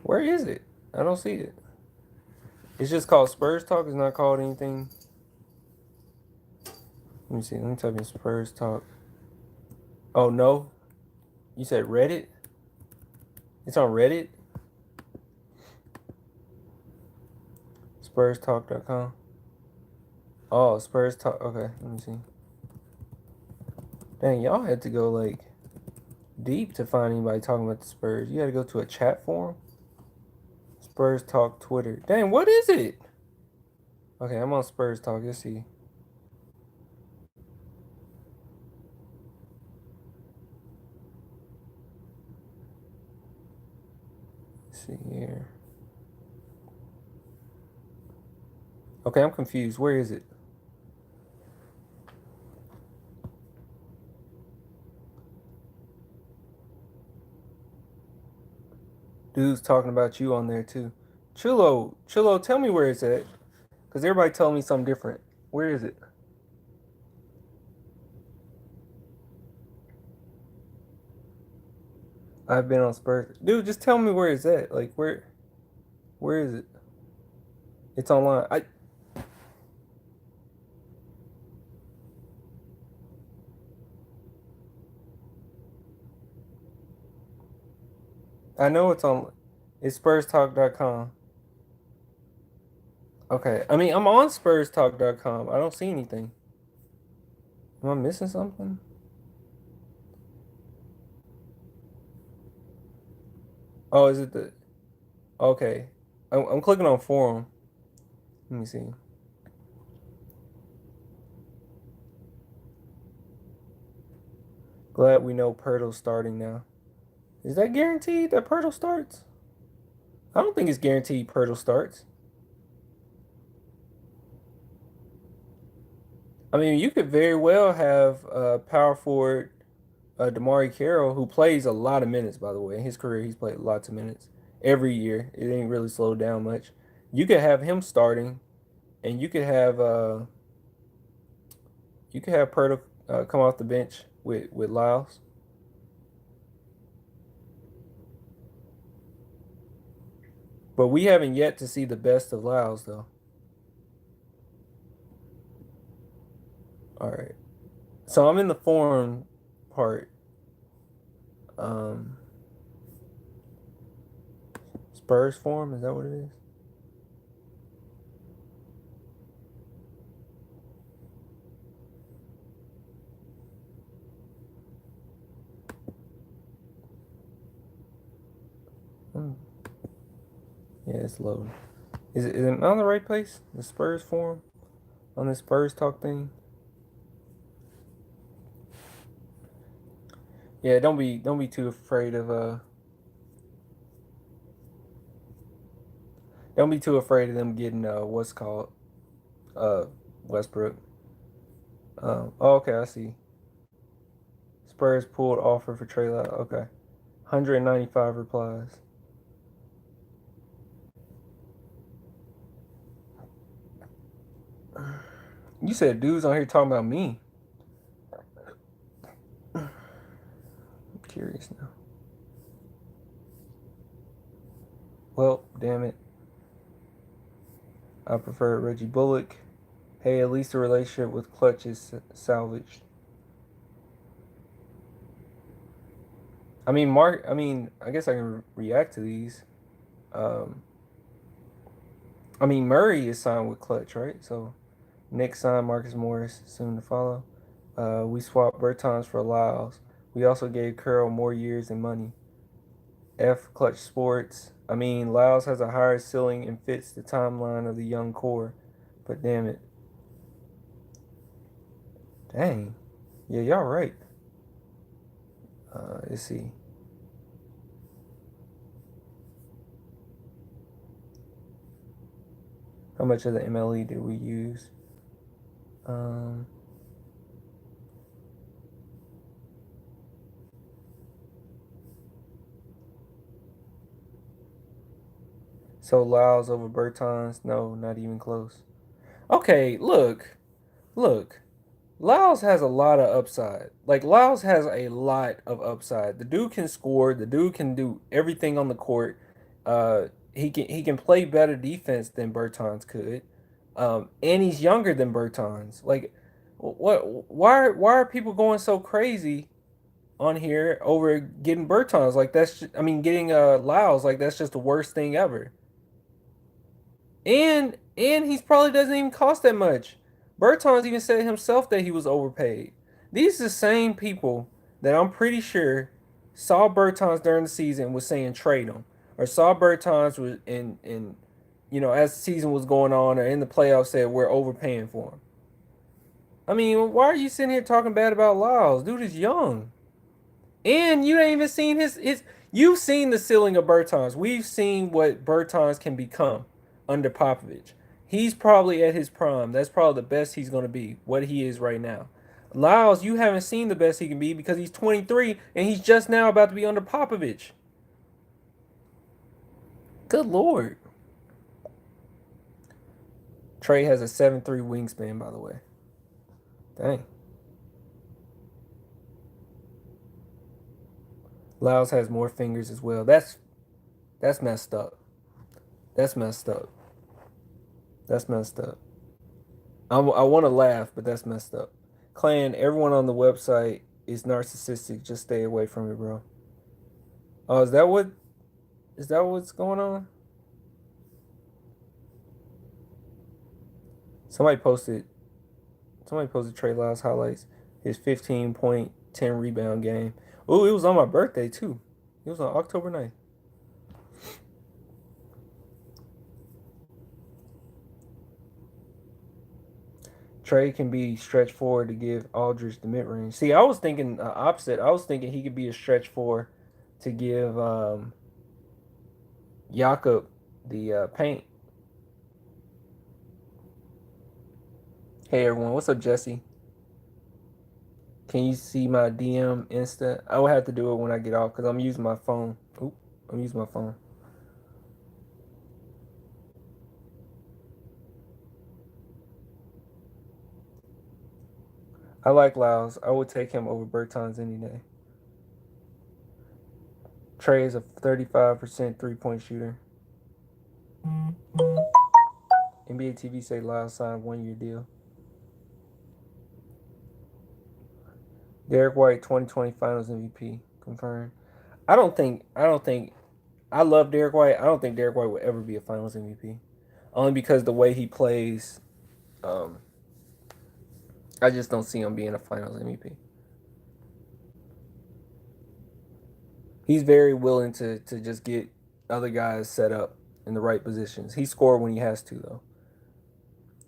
Where is it? I don't see it. It's just called Spurs Talk. It's not called anything. Let me see. Let me type in Spurs Talk. Oh, no. You said Reddit? It's on Reddit? SpursTalk.com. Oh, Spurs Talk. Okay, let me see. Dang, y'all had to go like deep to find anybody talking about the Spurs. You had to go to a chat forum. Spurs Talk Twitter. Dang, what is it? Okay, I'm on Spurs Talk. Let's see. Let's see here. Okay, I'm confused. Where is it? Dude's talking about you on there too. Chulo, tell me where it's at. Because everybody telling me something different. Where is it? I've been on Spurs. Dude, just tell me where it's at. Like, where is it? It's online. I know it's on. It's SpursTalk.com. Okay. I mean, I'm on SpursTalk.com. I don't see anything. Am I missing something? Oh, is it the... Okay. I'm clicking on forum. Let me see. Glad we know Pirtle's starting now. Is that guaranteed that Pirtle starts? I don't think it's guaranteed Pirtle starts. I mean, you could very well have power forward Damari Carroll, who plays a lot of minutes, by the way. In his career, he's played lots of minutes every year. It ain't really slowed down much. You could have him starting, and you could have Pirtle come off the bench with Lyles. But we haven't yet to see the best of Lyles, though. All right. So I'm in the forum part. Spurs forum, is that what it is? Yeah, it's loading. Is it on the right place? The Spurs forum? On the Spurs talk thing? Yeah, don't be too afraid of don't be too afraid of them getting what's called Westbrook. Okay, I see. Spurs pulled offer for Trey Lyles. Okay. 195 replies. You said dudes on here talking about me. I'm curious now. Well, damn it. I prefer Reggie Bullock. Hey, at least the relationship with Clutch is salvaged. I mean, I guess I can react to these. Murray is signed with Clutch, right? So, Nick signed Marcus Morris, soon to follow. We swapped Bertans for Lyles. We also gave Curl more years and money. F Clutch Sports. Lyles has a higher ceiling and fits the timeline of the young core. But damn it. Dang. Yeah, y'all right. Let's see. How much of the MLE did we use? So Lyles over Bertans? No, not even close. Okay, look. Lyles has a lot of upside. Like, Lyles has a lot of upside. The dude can score. The dude can do everything on the court. He can play better defense than Bertans could. And he's younger than Bertans. Like, what? Why are people going so crazy on here over getting Bertans? Like, getting Lyles. Like, that's just the worst thing ever. And he probably doesn't even cost that much. Bertans even said himself that he was overpaid. These are the same people that I'm pretty sure saw Bertans during the season was saying trade him, or saw Bertans was in as the season was going on or in the playoffs said we're overpaying for him. Why are you sitting here talking bad about Lyles? Dude is young, and you ain't even seen his. You've seen the ceiling of Bertans. We've seen what Bertans can become under Popovich. He's probably at his prime. That's probably the best he's going to be, what he is right now. Lyles, you haven't seen the best he can be because he's 23 and he's just now about to be under Popovich. Good Lord. Trey has a 7'3" wingspan, by the way. Dang. Lyles has more fingers as well. That's messed up. That's messed up. I want to laugh, but that's messed up. Clan, everyone on the website is narcissistic. Just stay away from it, bro. Oh, is that what's going on? Somebody posted Trey Lyles highlights. His 15-point, 10 rebound game. Oh, it was on my birthday too. It was on October 9th. Trey can be stretch forward to give Aldridge the mid range. See, I was thinking opposite. I was thinking he could be a stretch four to give Jakob the paint. Hey everyone, what's up, Jesse? Can you see my DM Insta? I will have to do it when I get off because I'm using my phone. I'm using my phone. I like Lyles. I would take him over Bertans any day. Trey is a 35% three-point shooter. NBA TV say Lyles signed a 1-year deal. Derek White, 2020 Finals MVP confirmed. I don't think. I love Derek White. I don't think Derek White will ever be a Finals MVP, only because the way he plays. I just don't see him being a Finals MVP. He's very willing to just get other guys set up in the right positions. He scored when he has to, though.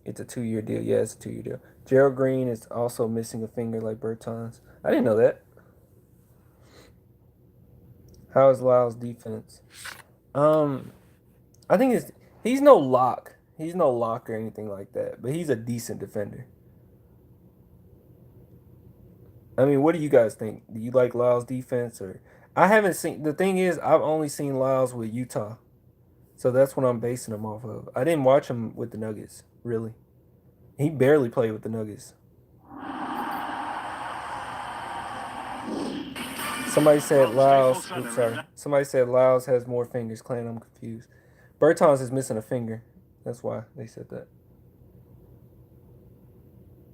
It's a 2-year deal. Yeah, it's a 2-year deal. Gerald Green is also missing a finger like Bertans. I didn't know that. How is Lyles' defense? I think he's no lock. He's no lock or anything like that, but he's a decent defender. I mean, what do you guys think? Do you like Lyles' defense? Or I haven't seen. The thing is, I've only seen Lyles with Utah, so that's what I'm basing him off of. I didn't watch him with the Nuggets, really. He barely played with the Nuggets. Somebody said Lyles. Oops, sorry. Somebody said Lyles has more fingers. Clan, I'm confused. Bertans is missing a finger. That's why they said that.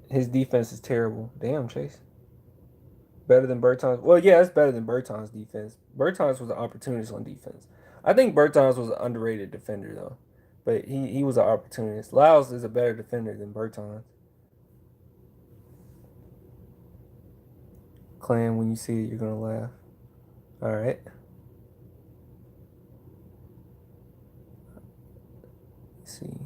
His defense is terrible. Damn, Chase. Better than Bertans. Well, yeah, it's better than Bertans' defense. Bertans was an opportunist on defense. I think Bertans was an underrated defender, though. But he was an opportunist. Lyles is a better defender than Bertans. Clan, when you see it, you're going to laugh. All right. Let's see.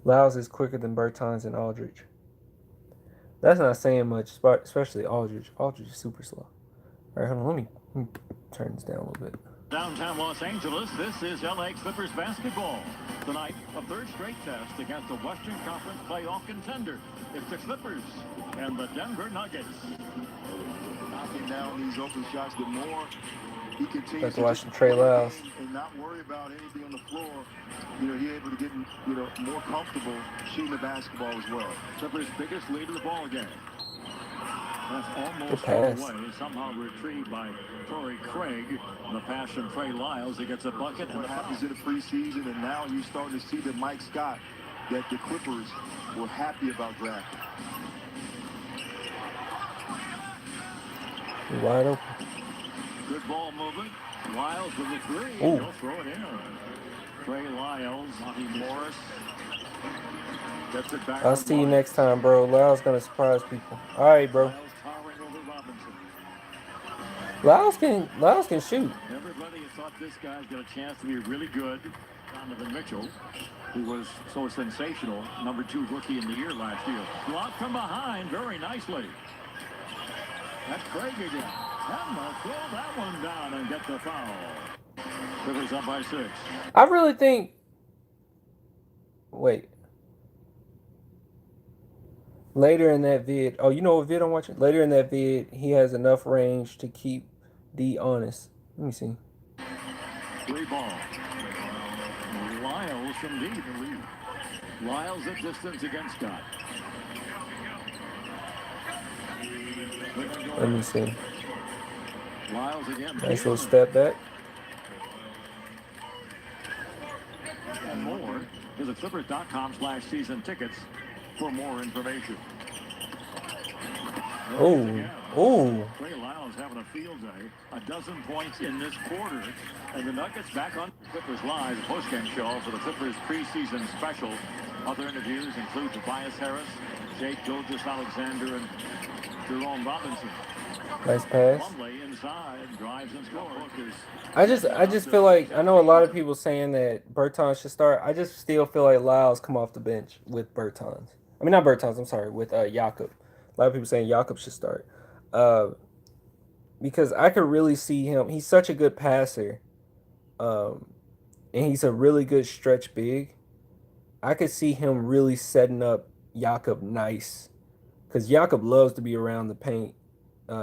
Lyles is quicker than Bertans and Aldridge. That's not saying much, especially Aldridge. Aldridge is super slow. All right, hold on. Let me turn this down a little bit. Downtown Los Angeles, this is LA Clippers basketball. Tonight, a third straight test against the Western Conference playoff contender. It's the Clippers and the Denver Nuggets. Knocking down these open shots, the more he continues Let's watch some Trey Lyles. And not worry about anything on the floor. He's able to get, more comfortable shooting the basketball as well. Clippers' biggest lead of the ball game. That's almost all the way. Somehow retrieved by Torrey Craig. The pass from Trey Lyles. He gets a bucket. What happens in the preseason, and now you're starting to see that Mike Scott, that the Clippers were happy about drafting. Wide open. Good ball movement. Lyles with the three. Ooh. He'll throw it in. Trey Lyles, Monty Morris. Gets it back. I'll see you next time, bro. Lyles gonna surprise people. All right, bro. Lyles can shoot. Everybody thought this guy's got a chance to be really good. Donovan Mitchell, who was so sensational, number 2 rookie in the year last year. Blocked from behind very nicely. That's Craig again. And they'll throw that one down and get the foul. Clippers up by 6. I really think. Wait. Later in that vid, oh, you know what vid I'm watching? Later in that vid, he has enough range to keep D honest. Let me see. 3 ball. Lyles from deep. Lyles at distance against Scott. Let me see. Lyles again. Nice little step back. And more. Visit Clippers.com/season tickets for more information. Oh. Trey Lyles having a field day. A dozen points in this quarter. And the Nuggets back on Clippers Live, the postgame show for the Clippers preseason special. Other interviews include Tobias Harris, Jake Gilgeous-Alexander, and Jerome Robinson. Nice pass. Plumlee inside, drives and scores. I just feel like, I know a lot of people saying that Bertans should start. I just still feel like Lyles come off the bench with Bertans. I mean, not Bertans, I'm sorry, with Jakob. A lot of people saying Jakob should start. Because I could really see him. He's such a good passer. And he's a really good stretch big. I could see him really setting up Jakob nice. Because Jakob loves to be around the paint.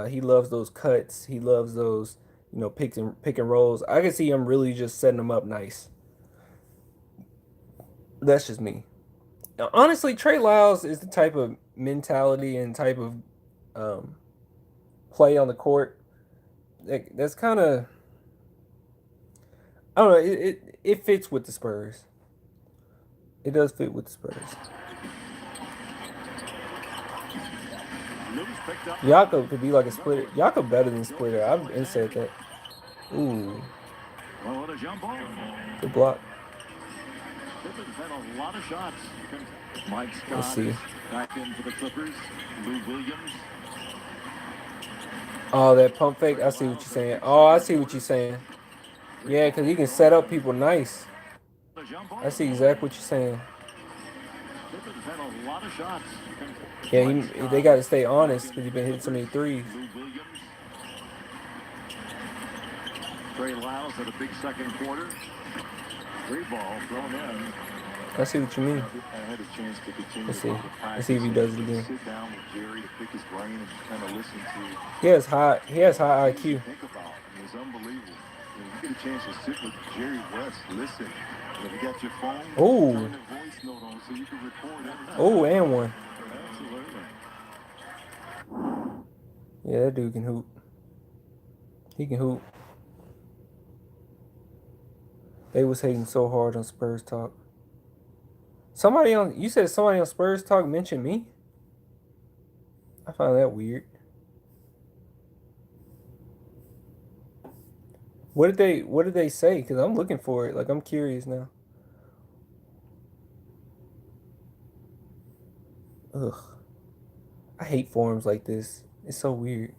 He loves those cuts. He loves those, pick and rolls. I could see him really just setting them up nice. That's just me. Now, honestly, Trey Lyles is the type of mentality and type of play on the court that's kind of, I don't know, it fits with the Spurs. It does fit with the Spurs. Jakob could be like a splitter. Jakob better than splitter. I've been said that. Ooh. Well, what a jump ball. Good block. Clippers had a lot of shots. Mike Let's Scott see. back in for the Clippers. Lou Williams. Oh, that pump fake. I see what you're saying. Oh, I see what you're saying. Yeah, because he can set up people nice. I see exactly what you're saying. Clippers had a lot of shots. Yeah, they got to stay honest because he's been hitting so many threes. Lou Williams. Trey Lyles had a big second quarter. Three ball thrown in. I see what you mean. I had a chance to continue. Let's see. Let's see if he does it again. Sit down with Jerry to pick his brain and just kind of listen to. He has high IQ. Think about. I mean, it's unbelievable. I mean, you get a chance to sit with Jerry West, listen. And if you got your phone, Ooh. turn the voice note on so you can record everything. Oh, and one. Absolutely. Yeah, that dude can hoop. He can hoop. They was hating so hard on Spurs Talk. You said somebody on Spurs Talk mentioned me? I find that weird. What did they say? Because I'm looking for it. Like, I'm curious now. Ugh. I hate forums like this. It's so weird.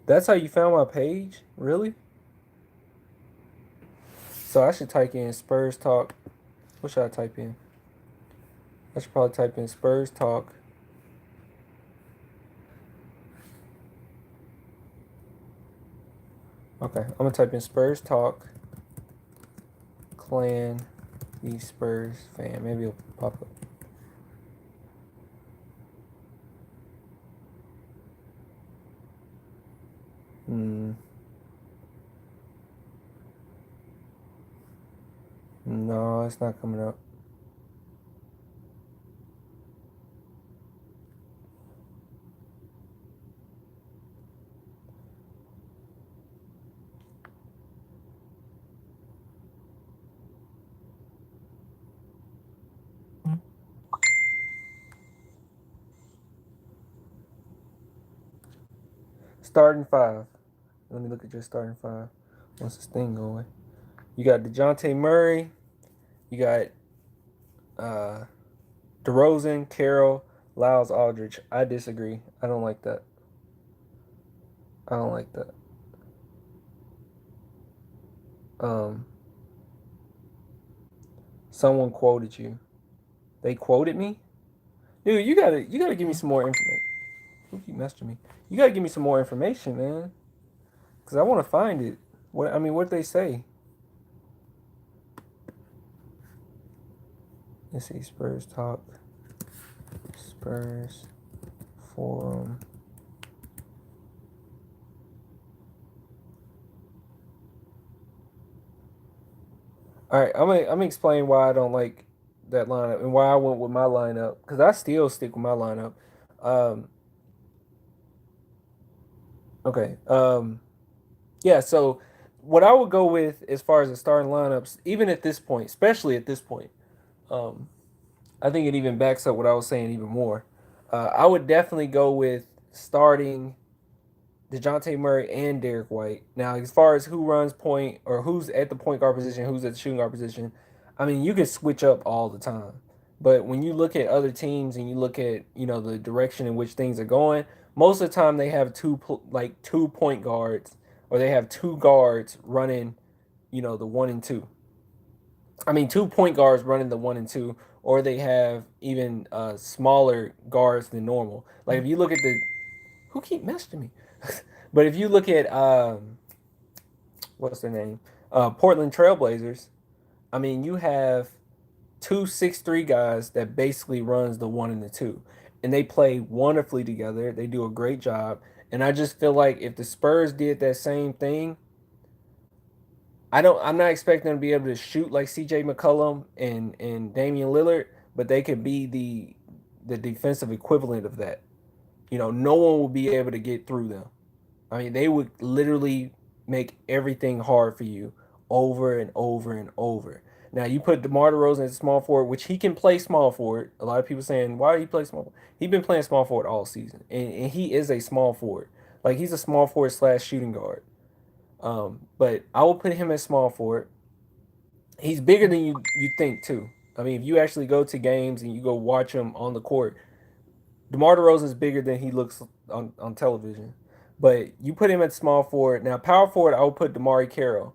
That's how you found my page? Really? So I should type in Spurs Talk. What should I type in? I should probably type in Spurs Talk. Okay, I'm gonna type in Spurs Talk. Clan, the Spurs fan. Maybe it'll pop up. No, it's not coming up. Starting five. Let me look at your starting five. Once this thing go away. You got DeJounte Murray. You got DeRozan, Carroll, Lyles, Aldridge. I disagree. I don't like that. Someone quoted you. They quoted me? Dude, you gotta give me some more information. Who keep messaging me? You gotta give me some more information, man. Cause I wanna find it. What did they say? Let's see, Spurs Talk. Spurs Forum. Alright, I'm gonna explain why I don't like that lineup and why I went with my lineup. Because I still stick with my lineup. Okay. Yeah, so what I would go with as far as the starting lineups, even at this point, especially at this point, I think it even backs up what I was saying even more. I would definitely go with starting DeJounte Murray and Derek White. Now, as far as who runs point or who's at the point guard position, who's at the shooting guard position, I mean, you can switch up all the time. But when you look at other teams and you look at, the direction in which things are going, most of the time they have two point guards or they have two guards running, the 1 and 2. I mean, 2 point guards running the 1 and 2, or they have even smaller guards than normal. Like if you look at who keep messaging me? But if you look at what's their name? Portland Trailblazers. I mean, you have 2 6'3" guys that basically runs the 1 and the 2, and they play wonderfully together. They do a great job, and I just feel like if the Spurs did that same thing, I'm not expecting them to be able to shoot like CJ McCollum and Damian Lillard, but they could be the defensive equivalent of that. No one will be able to get through them. I mean, they would literally make everything hard for you over and over and over. Now you put DeMar DeRozan as a small forward, which he can play small forward. A lot of people saying, why do he play small? He's been playing small forward all season, and he is a small forward. Like, he's a small forward / shooting guard. But I will put him as small forward. He's bigger than you think too. I mean, if you actually go to games and you go watch him on the court, DeMar DeRozan is bigger than he looks on television. But you put him at small forward. Now, power forward, I would put DeMarre Carroll.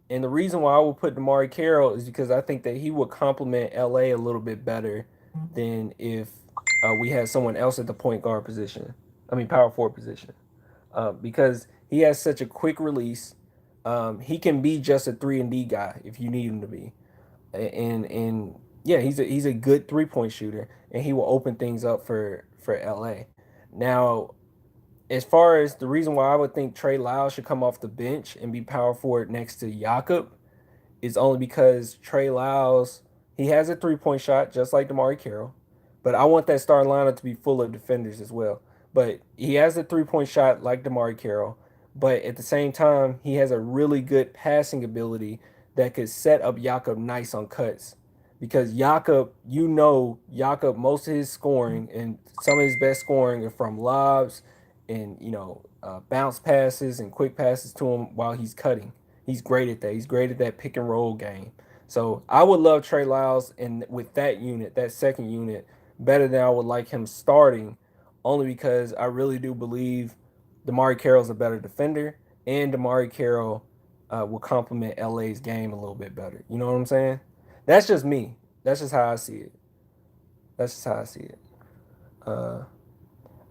And the reason why I would put DeMarre Carroll is because I think that he would complement LA a little bit better than if we had someone else at the point guard position. I mean, power forward position. Because he has such a quick release. He can be just a 3-and-D guy if you need him to be. And yeah, he's a good 3-point shooter, and he will open things up for LA. Now, as far as the reason why I would think Trey Lyles should come off the bench and be power forward next to Jakob is only because Trey Lyles, he has a 3-point shot just like DeMarre Carroll, but I want that starting lineup to be full of defenders as well. But he has a 3-point shot like DeMarre Carroll, but at the same time, he has a really good passing ability that could set up Jakob nice on cuts. Because Jakob, most of his scoring and some of his best scoring are from lobs and, bounce passes and quick passes to him while he's cutting. He's great at that. He's great at that pick and roll game. So I would love Trey Lyles and with that unit, that second unit, better than I would like him starting, only because I really do believe DeMarre Carroll's a better defender, and DeMarre Carroll will complement LA's game a little bit better. You know what I'm saying? That's just me. That's just how I see it.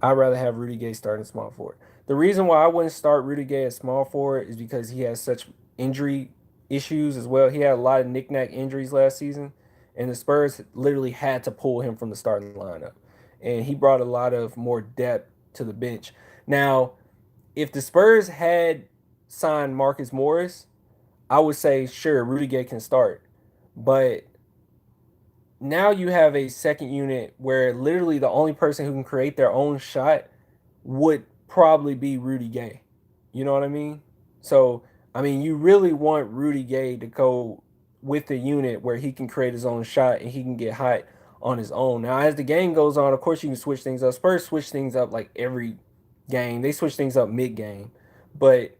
I'd rather have Rudy Gay starting small forward. The reason why I wouldn't start Rudy Gay at small forward is because he has such injury issues as well. He had a lot of knick-knack injuries last season, and the Spurs literally had to pull him from the starting lineup. And he brought a lot of more depth to the bench. Now, if the Spurs had signed Marcus Morris, I would say, sure, Rudy Gay can start. But now you have a second unit where literally the only person who can create their own shot would probably be Rudy Gay. You know what I mean? So, I mean, you really want Rudy Gay to go with the unit where he can create his own shot and he can get hot on his own. Now, as the game goes on, of course, you can switch things up. Spurs switch things up like every game. They switch things up mid-game. But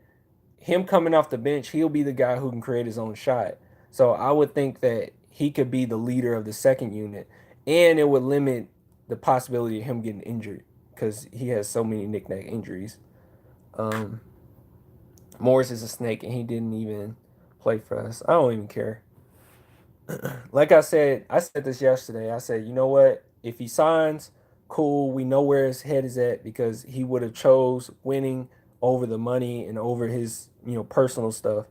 him coming off the bench, he'll be the guy who can create his own shot. So I would think that he could be the leader of the second unit, and it would limit the possibility of him getting injured because he has so many knick-knack injuries. Morris is a snake, and he didn't even play for us. I don't even care. Like I said this yesterday. I said, you know what? If he signs, cool. We know where his head is at because he would have chose winning over the money and over his, personal stuff.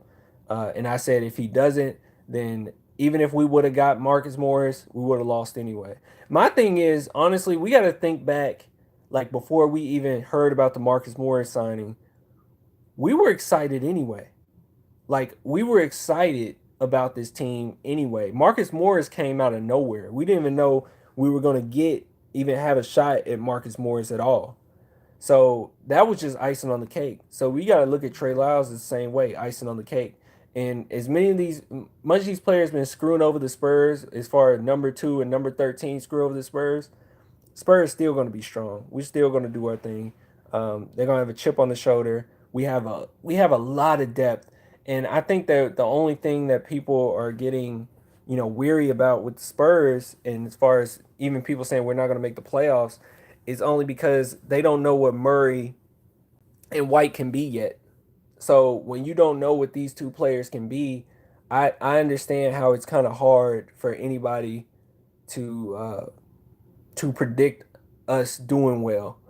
And I said, if he doesn't, then even if we would have got Marcus Morris, we would have lost anyway. My thing is, honestly, we got to think back, like before we even heard about the Marcus Morris signing, we were excited anyway. Like, we were excited about this team anyway. Marcus Morris came out of nowhere. We didn't even know we were going to even have a shot at Marcus Morris at all. So that was just icing on the cake. So we got to look at Trey Lyles the same way, icing on the cake. And much of these players been screwing over the Spurs as far as number 2 and number 13 screw over the Spurs. Spurs still going to be strong. We're still going to do our thing. They're going to have a chip on the shoulder. We have a lot of depth. And I think that the only thing that people are getting, weary about with the Spurs, and as far as even people saying we're not going to make the playoffs, is only because they don't know what Murray and White can be yet. So when you don't know what these two players can be, I understand how it's kind of hard for anybody to predict us doing well,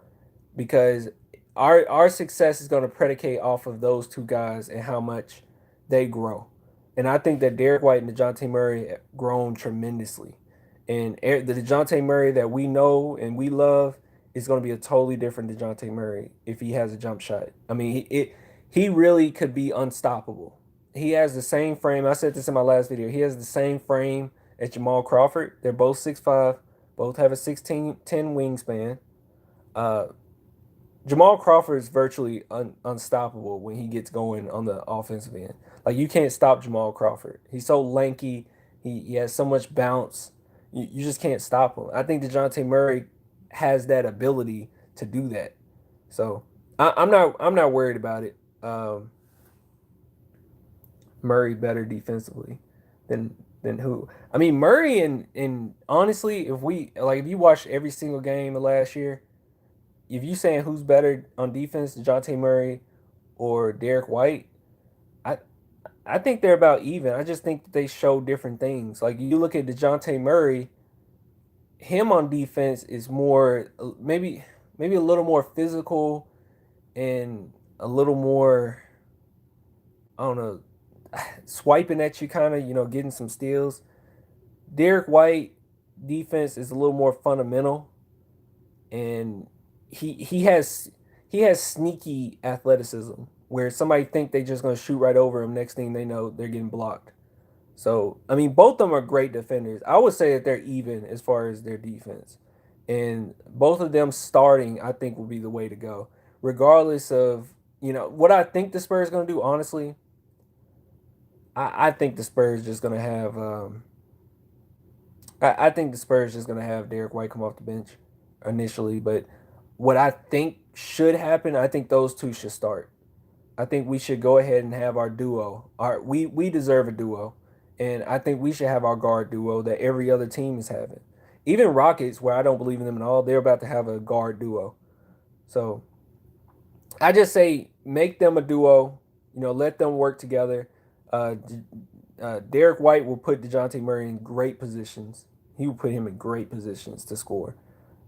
because our success is going to predicate off of those two guys and how much they grow. And I think that Derek White and DeJounte Murray have grown tremendously. And the DeJounte Murray that we know and we love is going to be a totally different DeJounte Murray if he has a jump shot. I mean, he really could be unstoppable. He has the same frame. I said this in my last video. He has the same frame as Jamal Crawford. They're both 6'5", both have a 16'10" wingspan. Jamal Crawford is virtually unstoppable when he gets going on the offensive end. Like, you can't stop Jamal Crawford. He's so lanky. He has so much bounce. You just can't stop him. I think DeJounte Murray has that ability to do that. So I'm not worried about it. Murray better defensively than who? I mean, Murray and honestly, if you watch every single game of last year, if you saying who's better on defense, DeJounte Murray or Derek White, I I think they're about even. I just think that they show different things. Like, you look at DeJounte Murray, him on defense is more maybe a little more physical and a little more, I don't know, swiping at you, kind of, getting some steals. Derek White defense is a little more fundamental, and he has sneaky athleticism where somebody think they just gonna shoot right over him. Next thing they know, they're getting blocked. So I mean, both of them are great defenders. I would say that they're even as far as their defense, and both of them starting, I think, will be the way to go, regardless of what I think the Spurs gonna do. Honestly, I think the Spurs just gonna have. I think the Spurs just gonna have Derek White come off the bench initially, but what I think should happen, I think those two should start. I think we should go ahead and have our duo. We deserve a duo, and I think we should have our guard duo that every other team is having. Even Rockets, where I don't believe in them at all, they're about to have a guard duo. So I just say make them a duo. Let them work together. Derek White will put DeJounte Murray in great positions. He will put him in great positions to score.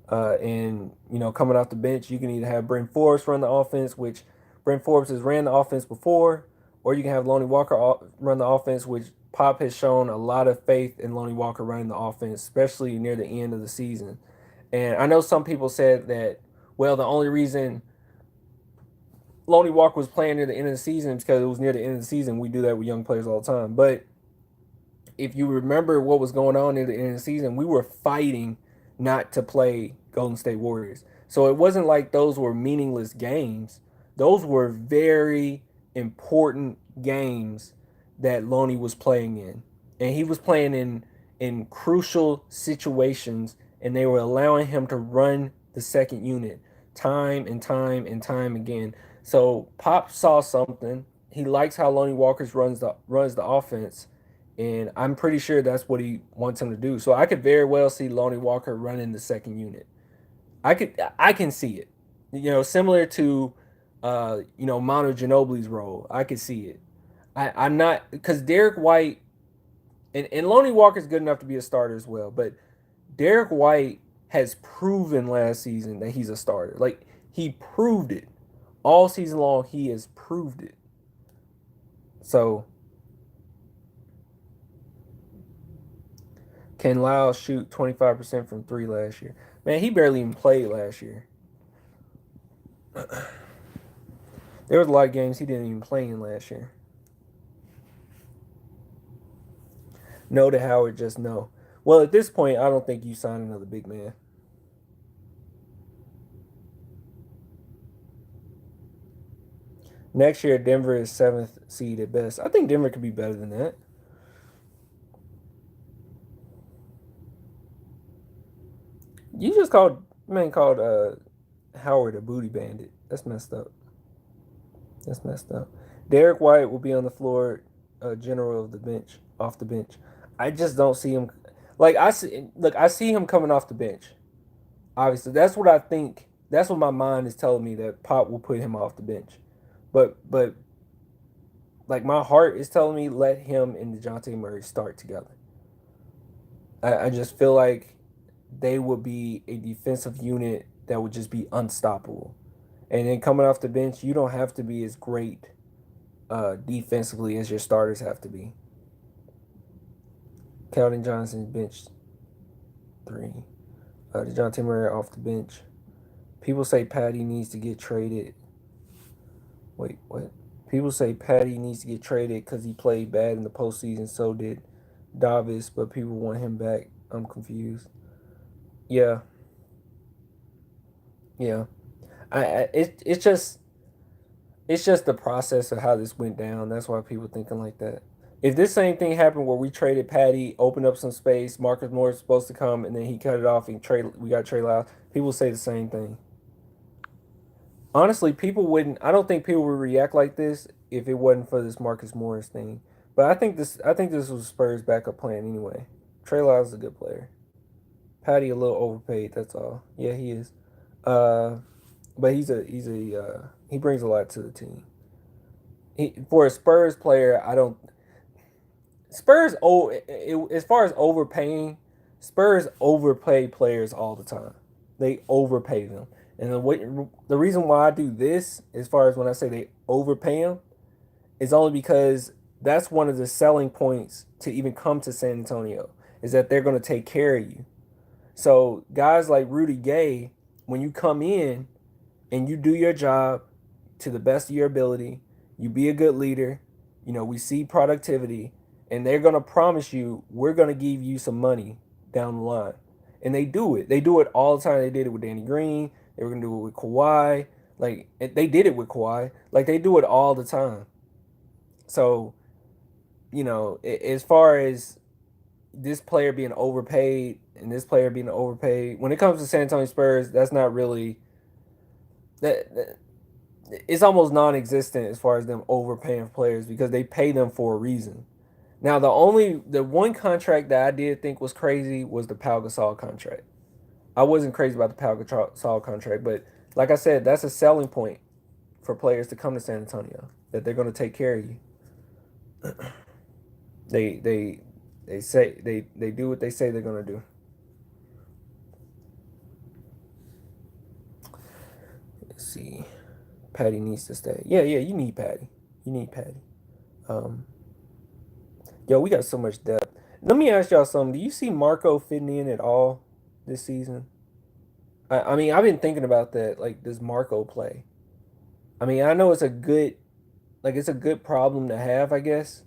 And coming off the bench, you can either have Brent Forbes run the offense, which Brent Forbes has ran the offense before, or you can have Lonnie Walker run the offense, which Pop has shown a lot of faith in Lonnie Walker running the offense, especially near the end of the season. And I know some people said that, well, the only reason Lonnie Walker was playing near the end of the season is because it was near the end of the season. We do that with young players all the time. But if you remember what was going on near the end of the season, we were fighting not to play Golden State Warriors. So it wasn't like those were meaningless games. Those were very important games that Lonnie was playing in. And he was playing in crucial situations, and they were allowing him to run the second unit time and time and time again. So Pop saw something. He likes how Lonnie Walker runs the offense, and I'm pretty sure that's what he wants him to do. So I could very well see Lonnie Walker running the second unit. I can see it. Similar to Manu Ginobili's role. I could see it. I'm not, because Derek White and Lonnie Walker's good enough to be a starter as well, but Derek White has proven last season that he's a starter. Like, he proved it. All season long, he has proved it. So, can Lyles shoot 25% from 3 last year? Man, he barely even played last year. There was a lot of games he didn't even play in last year. No to Howard, just no. Well, at this point, I don't think you sign another big man. Next year, Denver is 7th seed at best. I think Denver could be better than that. You just called Howard a booty bandit. That's messed up. Derek White will be on the floor, general of the bench, off the bench. I just don't see him. I see him coming off the bench. Obviously, that's what I think. That's what my mind is telling me, that Pop will put him off the bench. But my heart is telling me let him and DeJounte Murray start together. I just feel like they would be a defensive unit that would just be unstoppable. And then coming off the bench, you don't have to be as great defensively as your starters have to be. Keldon Johnson bench 3. DeJounte Murray off the bench. People say Patty needs to get traded. Wait, what? People say Patty needs to get traded because he played bad in the postseason. So did Davis, but people want him back. I'm confused. Yeah. It's just the process of how this went down. That's why people thinking like that. If this same thing happened where we traded Patty, opened up some space, Marcus Morris was supposed to come, and then he cut it off and we got Trey Lyles, people say the same thing. Honestly, people wouldn't. I don't think people would react like this if it wasn't for this Marcus Morris thing. But I think this was Spurs' backup plan anyway. Trey Lyles is a good player. Patty a little overpaid. That's all. Yeah, he is. But he brings a lot to the team. For a Spurs player, I don't. Spurs as far as overpaying, Spurs overpay players all the time. They overpay them. And the reason why I do this, as far as when I say they overpay them, is only because that's one of the selling points to even come to San Antonio, is that they're going to take care of you. So guys like Rudy Gay, when you come in and you do your job to the best of your ability, you be a good leader, we see productivity, and they're going to promise you, we're going to give you some money down the line. And they do it. They do it all the time. They did it with Danny Green. They were going to do it with Kawhi. Like, they did it with Kawhi. Like, they do it all the time. So, as far as this player being overpaid and this player being overpaid, when it comes to San Antonio Spurs, that's not really that. It's almost non-existent as far as them overpaying players, because they pay them for a reason. Now, the one contract that I did think was crazy was the Pau Gasol contract. I wasn't crazy about the Pau Gasol contract, but like I said, that's a selling point for players to come to San Antonio, that they're going to take care of you. They say they do what they say they're going to do. Let's see. Patty needs to stay. Yeah, you need Patty. Yo, we got so much depth. Let me ask y'all something. Do you see Marco fitting in at all this season? I mean, I've been thinking about that. Like, does Marco play? I mean, I know it's a good problem to have, I guess.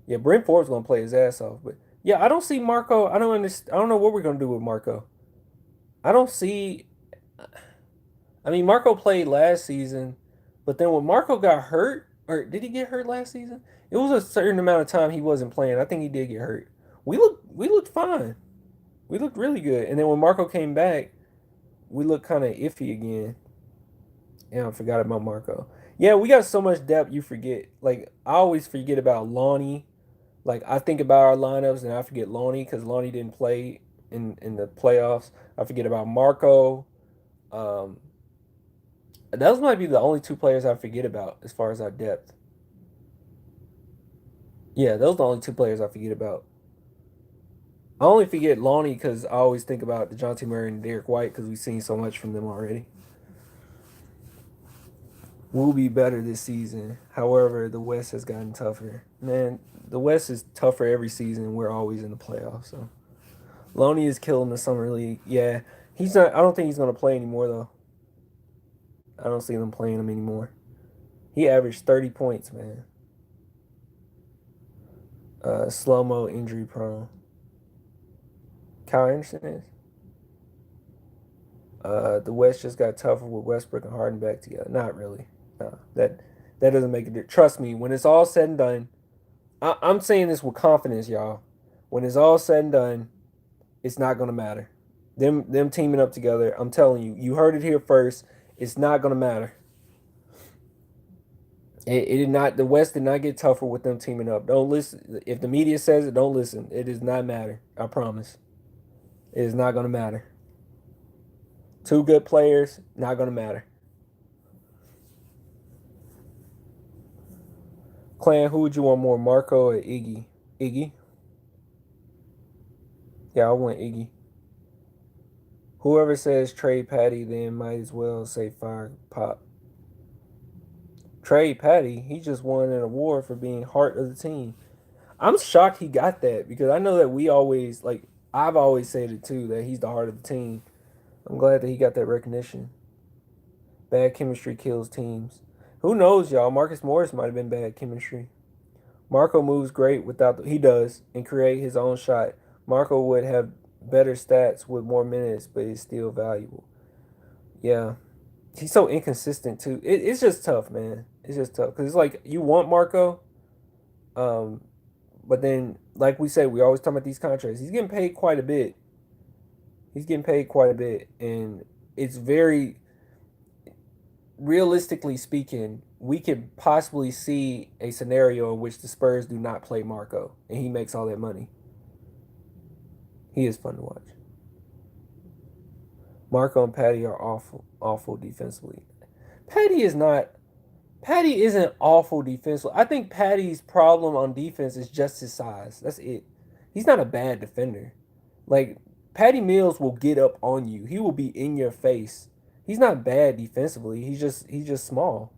Yeah, Brent Forbes gonna play his ass off, but yeah, I don't see Marco. I don't know what we're gonna do with Marco. I don't see. I mean, Marco played last season, but then when Marco got hurt, or did he get hurt last season? It was a certain amount of time he wasn't playing. I think he did get hurt. We looked fine. We looked really good. And then when Marco came back, we looked kind of iffy again. Yeah, I forgot about Marco. Yeah, we got so much depth, you forget. Like, I always forget about Lonnie. Like, I think about our lineups and I forget Lonnie because Lonnie didn't play in the playoffs. I forget about Marco. Those might be the only two players I forget about as far as our depth. Yeah, those are the only two players I forget about. I only forget Lonnie because I always think about DeJounte Murray and Derek White because we've seen so much from them already. We'll be better this season. However, the West has gotten tougher. Man, the West is tougher every season. We're always in the playoffs. So Lonnie is killing the summer league. Yeah, he's not. I don't think he's gonna play anymore though. I don't see them playing him anymore. He averaged 30 points, man. Slow-mo, injury prone. Kyle Anderson is. The West just got tougher with Westbrook and Harden back together. Not really. No, that doesn't make a difference. Trust me, when it's all said and done, I'm saying this with confidence, y'all. When it's all said and done, it's not gonna matter. Them teaming up together, I'm telling you, you heard it here first. It's not gonna matter. It did not. The West did not get tougher with them teaming up. Don't listen. If the media says it, don't listen. It does not matter. I promise. It is not gonna matter. Two good players, not gonna matter. Clan, who would you want more, Marco or Iggy? Iggy? Yeah, I want Iggy. Whoever says trade Patty, then might as well say fire Pop. Trade Patty, he just won an award for being heart of the team. I'm shocked he got that because I know that we always, like, I've always said it too, that he's the heart of the team. I'm glad that he got that recognition. Bad chemistry kills teams. Who knows, y'all? Marcus Morris might have been bad chemistry. Marco moves great he does, and create his own shot. Marco would have better stats with more minutes, but is still valuable. Yeah. he's so inconsistent too. It's just tough, man. It's just tough because it's like you want Marco, but then like we say, we always talk about these contracts. He's getting paid quite a bit. And it's very realistically speaking, we could possibly see a scenario in which the Spurs do not play Marco and he makes all that money. He is fun to watch. Marco and Patty are awful defensively. Patty isn't awful defensively. I think Patty's problem on defense is just his size. That's it. He's not a bad defender. Like, Patty Mills will get up on you. He will be in your face. He's not bad defensively. He's just small.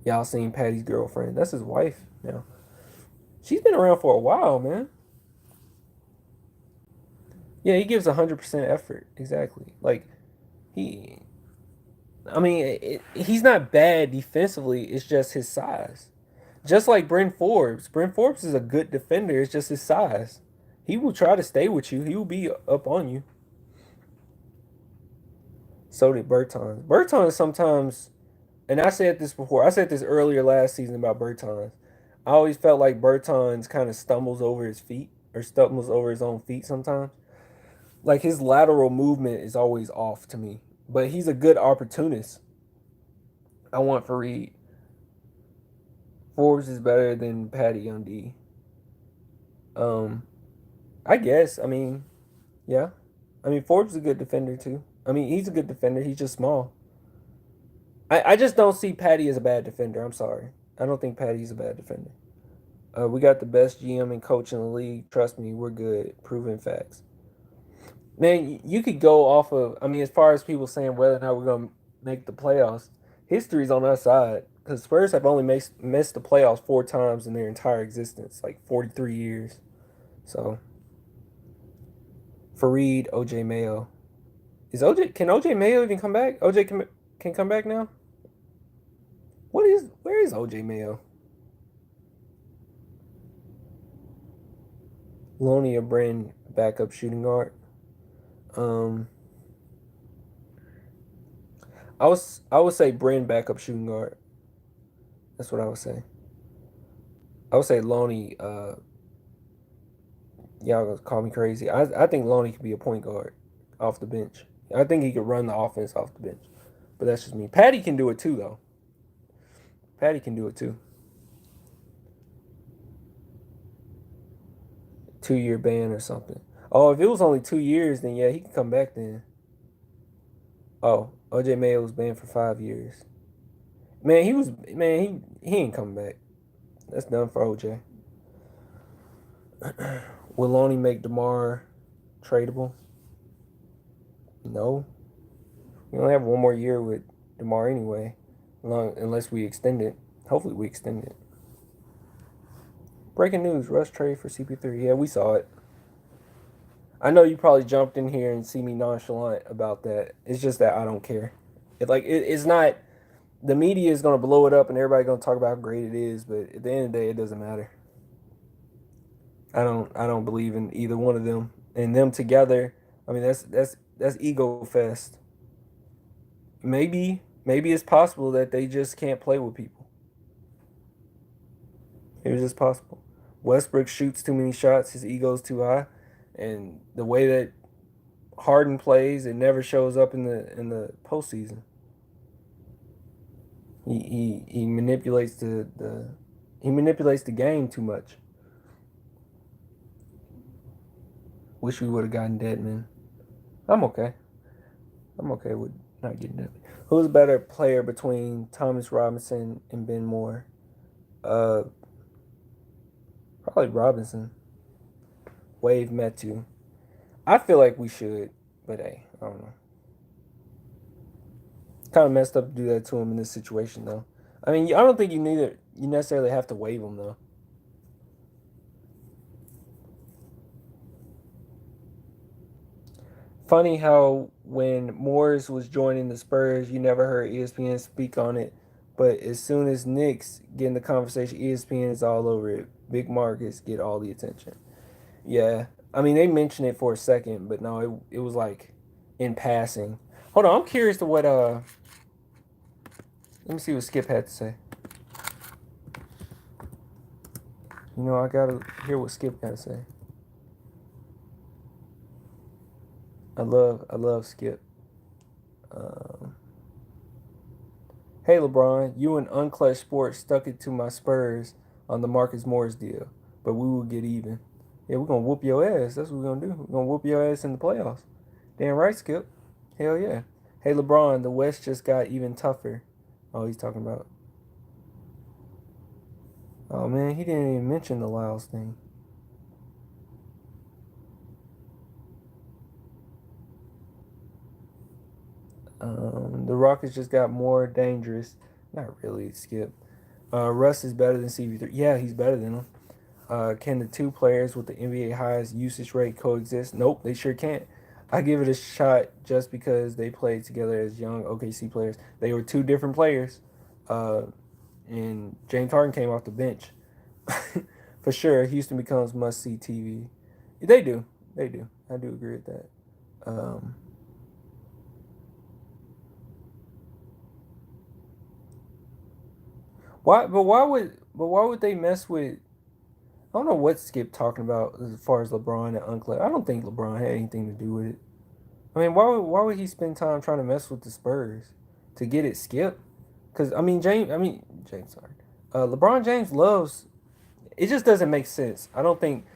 Y'all seen Patty's girlfriend. That's his wife now. She's been around for a while, man. Yeah, he gives 100% effort. Exactly. Like, he's not bad defensively. It's just his size. Just like Bryn Forbes. Bryn Forbes is a good defender. It's just his size. He will try to stay with you. He will be up on you. So did Bertans. Bertans sometimes, and I said this before. I said this earlier last season about Bertans. I always felt like Bertans kind of stumbles over his feet or stumbles over his own feet sometimes. Like his lateral movement is always off to me. But he's a good opportunist. I want Fareed. Forbes is better than Patty on D. I guess. Yeah. Forbes is a good defender too. He's a good defender. He's just small. I just don't see Patty as a bad defender. I'm sorry. I don't think Patty's a bad defender. We got the best GM and coach in the league. Trust me, we're good. Proven facts. Man, you could go off of, as far as people saying whether or not we're going to make the playoffs, history's on our side. Because Spurs have only missed the playoffs 4 times in their entire existence, like 43 years. So, Fareed, OJ Mayo. Can OJ Mayo even come back? OJ can come back now? Where is OJ Mayo? Lonnie or Bryn, backup shooting guard. I would say Bryn, backup shooting guard. That's what I would say. I would say Lonnie, y'all gonna call me crazy. I think Lonnie could be a point guard off the bench. I think he could run the offense off the bench. But that's just me. Patty can do it too, though. Patty can do it too. 2-year ban or something. Oh, if it was only 2 years, then yeah, he can come back then. Oh, OJ Mayo was banned for 5 years. Man, he ain't coming back. That's done for OJ. Will Lonnie make DeMar tradable? No. We only have 1 more year with DeMar anyway, unless we extend it. Hopefully we extend it. Breaking news, Russ trade for CP3. Yeah, we saw it. I know you probably jumped in here and see me nonchalant about that. It's just that I don't care. It's not, the media is going to blow it up and everybody's going to talk about how great it is, but at the end of the day, it doesn't matter. I don't believe in either one of them. And them together, that's ego fest. Maybe it's possible that they just can't play with people. It's just possible. Westbrook shoots too many shots, his ego's too high, and the way that Harden plays, it never shows up in the postseason. He manipulates the game too much. Wish we would have gotten Dedman. I'm okay with not getting Dedman. Who's a better player between Thomas Robinson and Ben Moore? Probably Robinson. Wave Metu. I feel like we should, but hey, I don't know. Kind of messed up to do that to him in this situation, though. I don't think you necessarily have to waive him, though. Funny how when Morris was joining the Spurs, you never heard ESPN speak on it, but as soon as Knicks get in the conversation, ESPN is all over it. Big markets get all the attention. Yeah, they mentioned it for a second, but no, it was like in passing. Hold on, I'm curious to what let me see what Skip had to say. You know, I gotta hear what Skip got to say. I love Skip. Hey LeBron, you and Unclutch Sports stuck it to my Spurs on the Marcus Morris deal, but we will get even. Yeah, we're gonna whoop your ass. That's what we're gonna do. We're gonna whoop your ass in the playoffs. Damn right, Skip. Hell yeah. Hey LeBron, the West just got even tougher. Oh, he's talking about. Oh man, he didn't even mention the Lyles thing. The Rockets just got more dangerous. Not really, Skip. Russ is better than CP3. Yeah, he's better than him. Can the two players with the NBA highest usage rate coexist? Nope, they sure can't. I give it a shot just because they played together as young OKC players. They were two different players. And James Harden came off the bench. For sure, Houston becomes must-see TV. They do. I do agree with that. Why would they mess with? I don't know what Skip talking about as far as LeBron and Uncle. I don't think LeBron had anything to do with it. I mean, why would he spend time trying to mess with the Spurs to get it, Skip? Because James. Sorry, LeBron James loves. It just doesn't make sense. I don't think.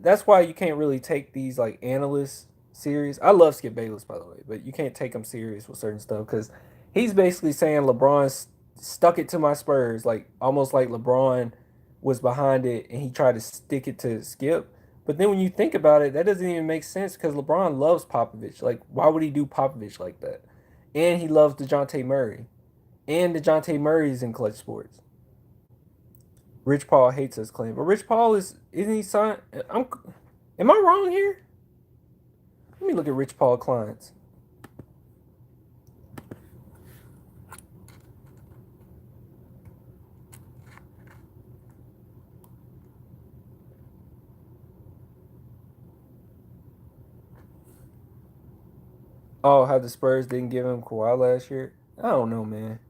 That's why you can't really take these like analysts serious. I love Skip Bayless, by the way, but you can't take him serious with certain stuff because he's basically saying LeBron stuck it to my Spurs, like almost like LeBron was behind it and he tried to stick it to Skip. But then when you think about it, that doesn't even make sense because LeBron loves Popovich. Like, why would he do Popovich like that? And he loves DeJounte Murray. And DeJounte Murray is in Clutch Sports. Rich Paul hates us claim. But Rich Paul isn't he signed? Am I wrong here? Let me look at Rich Paul clients. Oh, how the Spurs didn't give him Kawhi last year? I don't know, man.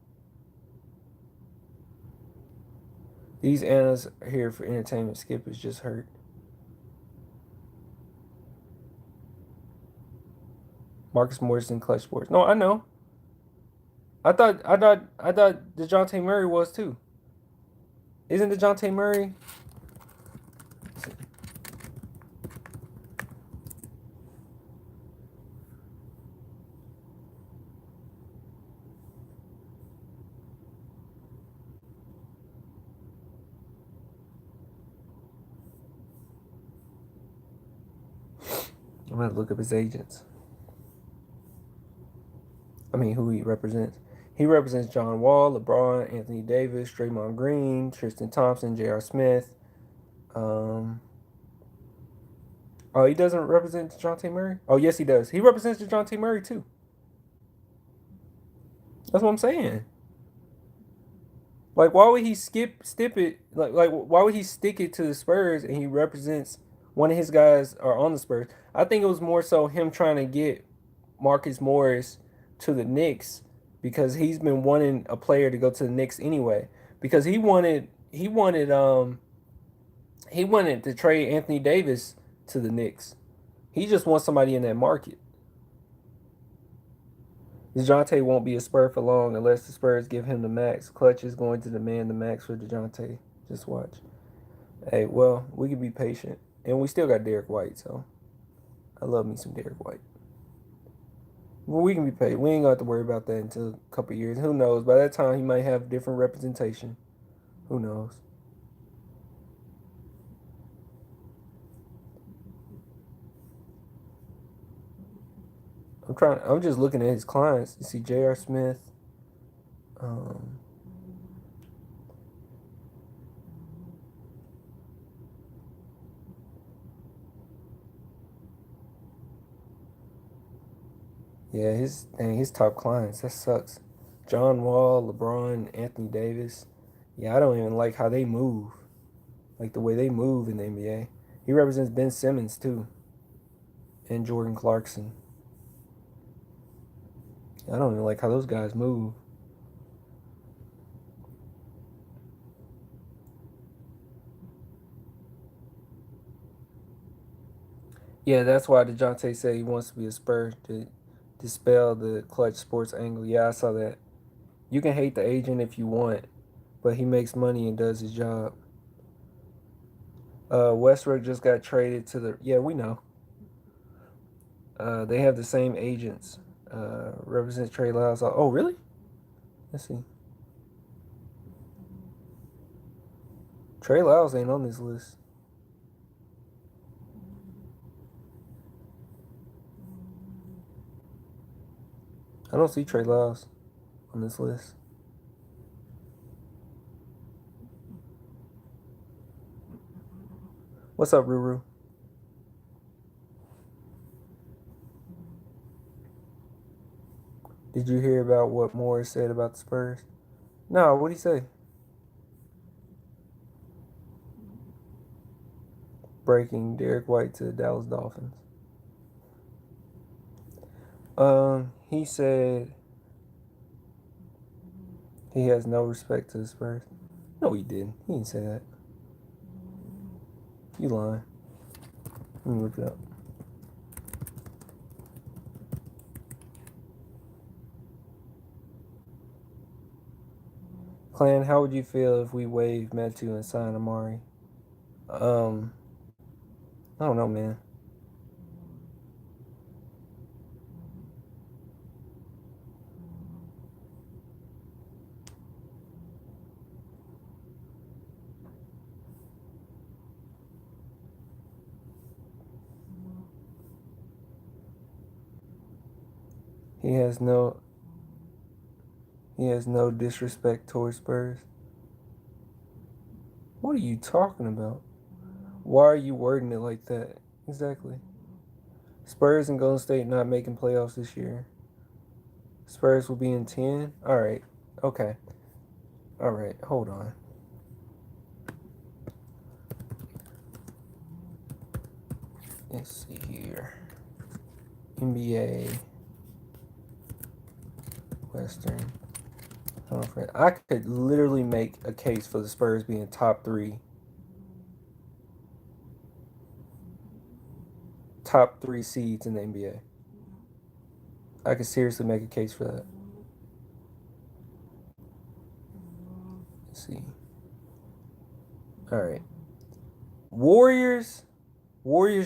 These analysts are here for entertainment. Skip is just hurt. Marcus Morris in Clutch Sports. No, I know. I thought DeJounte Murray was too. Isn't DeJounte Murray? I'm gonna look up his agents. I mean, who he represents. He represents John Wall, LeBron, Anthony Davis, Draymond Green, Tristan Thompson, J.R. Smith. Oh, he doesn't represent DeJounte Murray? Oh, yes, he does. He represents DeJounte Murray, too. That's what I'm saying. Like, why would he skip it? Like, why would he stick it to the Spurs and he represents one of his guys are on the Spurs? I think it was more so him trying to get Marcus Morris to the Knicks because he's been wanting a player to go to the Knicks anyway. Because he wanted to trade Anthony Davis to the Knicks. He just wants somebody in that market. DeJounte won't be a Spur for long unless the Spurs give him the max. Clutch is going to demand the max for DeJounte. Just watch. Hey, well, we can be patient. And we still got Derek White, so I love me some Derek White. Well, we can be patient. We ain't got to worry about that until a couple of years. Who knows? By that time, he might have different representation. Who knows? I'm just looking at his clients. You see J.R. Smith. Yeah, his top clients. That sucks. John Wall, LeBron, Anthony Davis. Yeah, I don't even like how they move. Like the way they move in the NBA. He represents Ben Simmons too. And Jordan Clarkson. I don't even like how those guys move. Yeah, that's why DeJounte said he wants to be a Spur to dispel the clutch sports angle. Yeah, I saw that. You can hate the agent if you want, but he makes money and does his job. Westbrook just got traded to the. Yeah, we know. They have the same agents. Represents Trey Lyles. Oh, really? Let's see. Trey Lyles ain't on this list. I don't see Trey Lyles on this list. What's up, Ruru? Did you hear about what Morris said about the Spurs? No, what'd he say? Breaking Derek White to the Dallas Dolphins. He said he has no respect to the Spurs. No, he didn't. He didn't say that. You lying. Let me look it up. Clan, how would you feel if we waived Metu and signed Amari? I don't know, man. He has no disrespect towards Spurs. What are you talking about? Why are you wording it like that? Exactly. Spurs and Golden State not making playoffs this year. Spurs will be in 10? Alright. Okay. Alright, hold on. Let's see here. NBA Western Conference. I could literally make a case for the Spurs being top three seeds in the NBA. I could seriously make a case for that. Let's see. All right. Warriors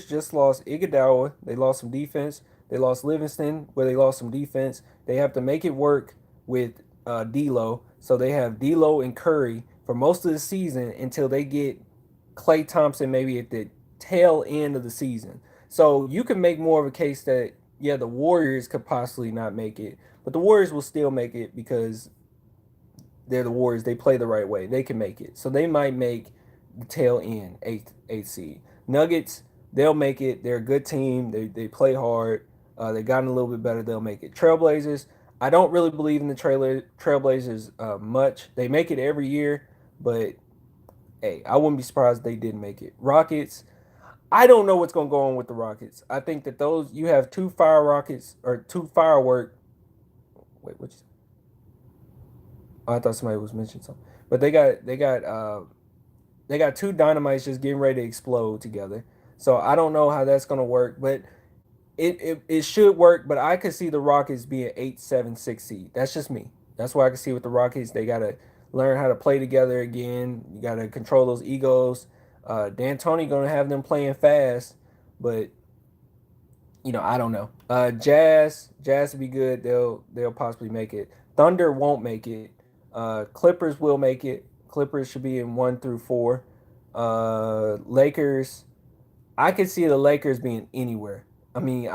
just lost Iguodala. They lost some defense. They lost Livingston, where they lost some defense. They have to make it work with D'Lo. So they have D'Lo and Curry for most of the season until they get Klay Thompson maybe at the tail end of the season. So you can make more of a case that, yeah, the Warriors could possibly not make it, but the Warriors will still make it because they're the Warriors. They play the right way. They can make it. So they might make the tail end, eighth seed. Nuggets, they'll make it. They're a good team. They play hard. They've gotten a little bit better. They'll make it. Trailblazers, I don't really believe in the Trailblazers much. They make it every year, but hey, I wouldn't be surprised if they didn't make it. Rockets, I don't know what's going to go on with the Rockets. I think that you have two fireworks. Wait, what you say? Oh, I thought somebody was mentioning something. But they got two dynamites just getting ready to explode together. So I don't know how that's gonna work, but it should work. But I could see the Rockets being 8, 7, 6 seed. That's just me. That's what I can see with the Rockets. They gotta learn how to play together again. You gotta control those egos. D'Antoni gonna have them playing fast, but I don't know. Jazz would be good. They'll possibly make it. Thunder won't make it. Clippers will make it. Clippers should be in 1 through 4. Lakers, I could see the Lakers being anywhere. I mean,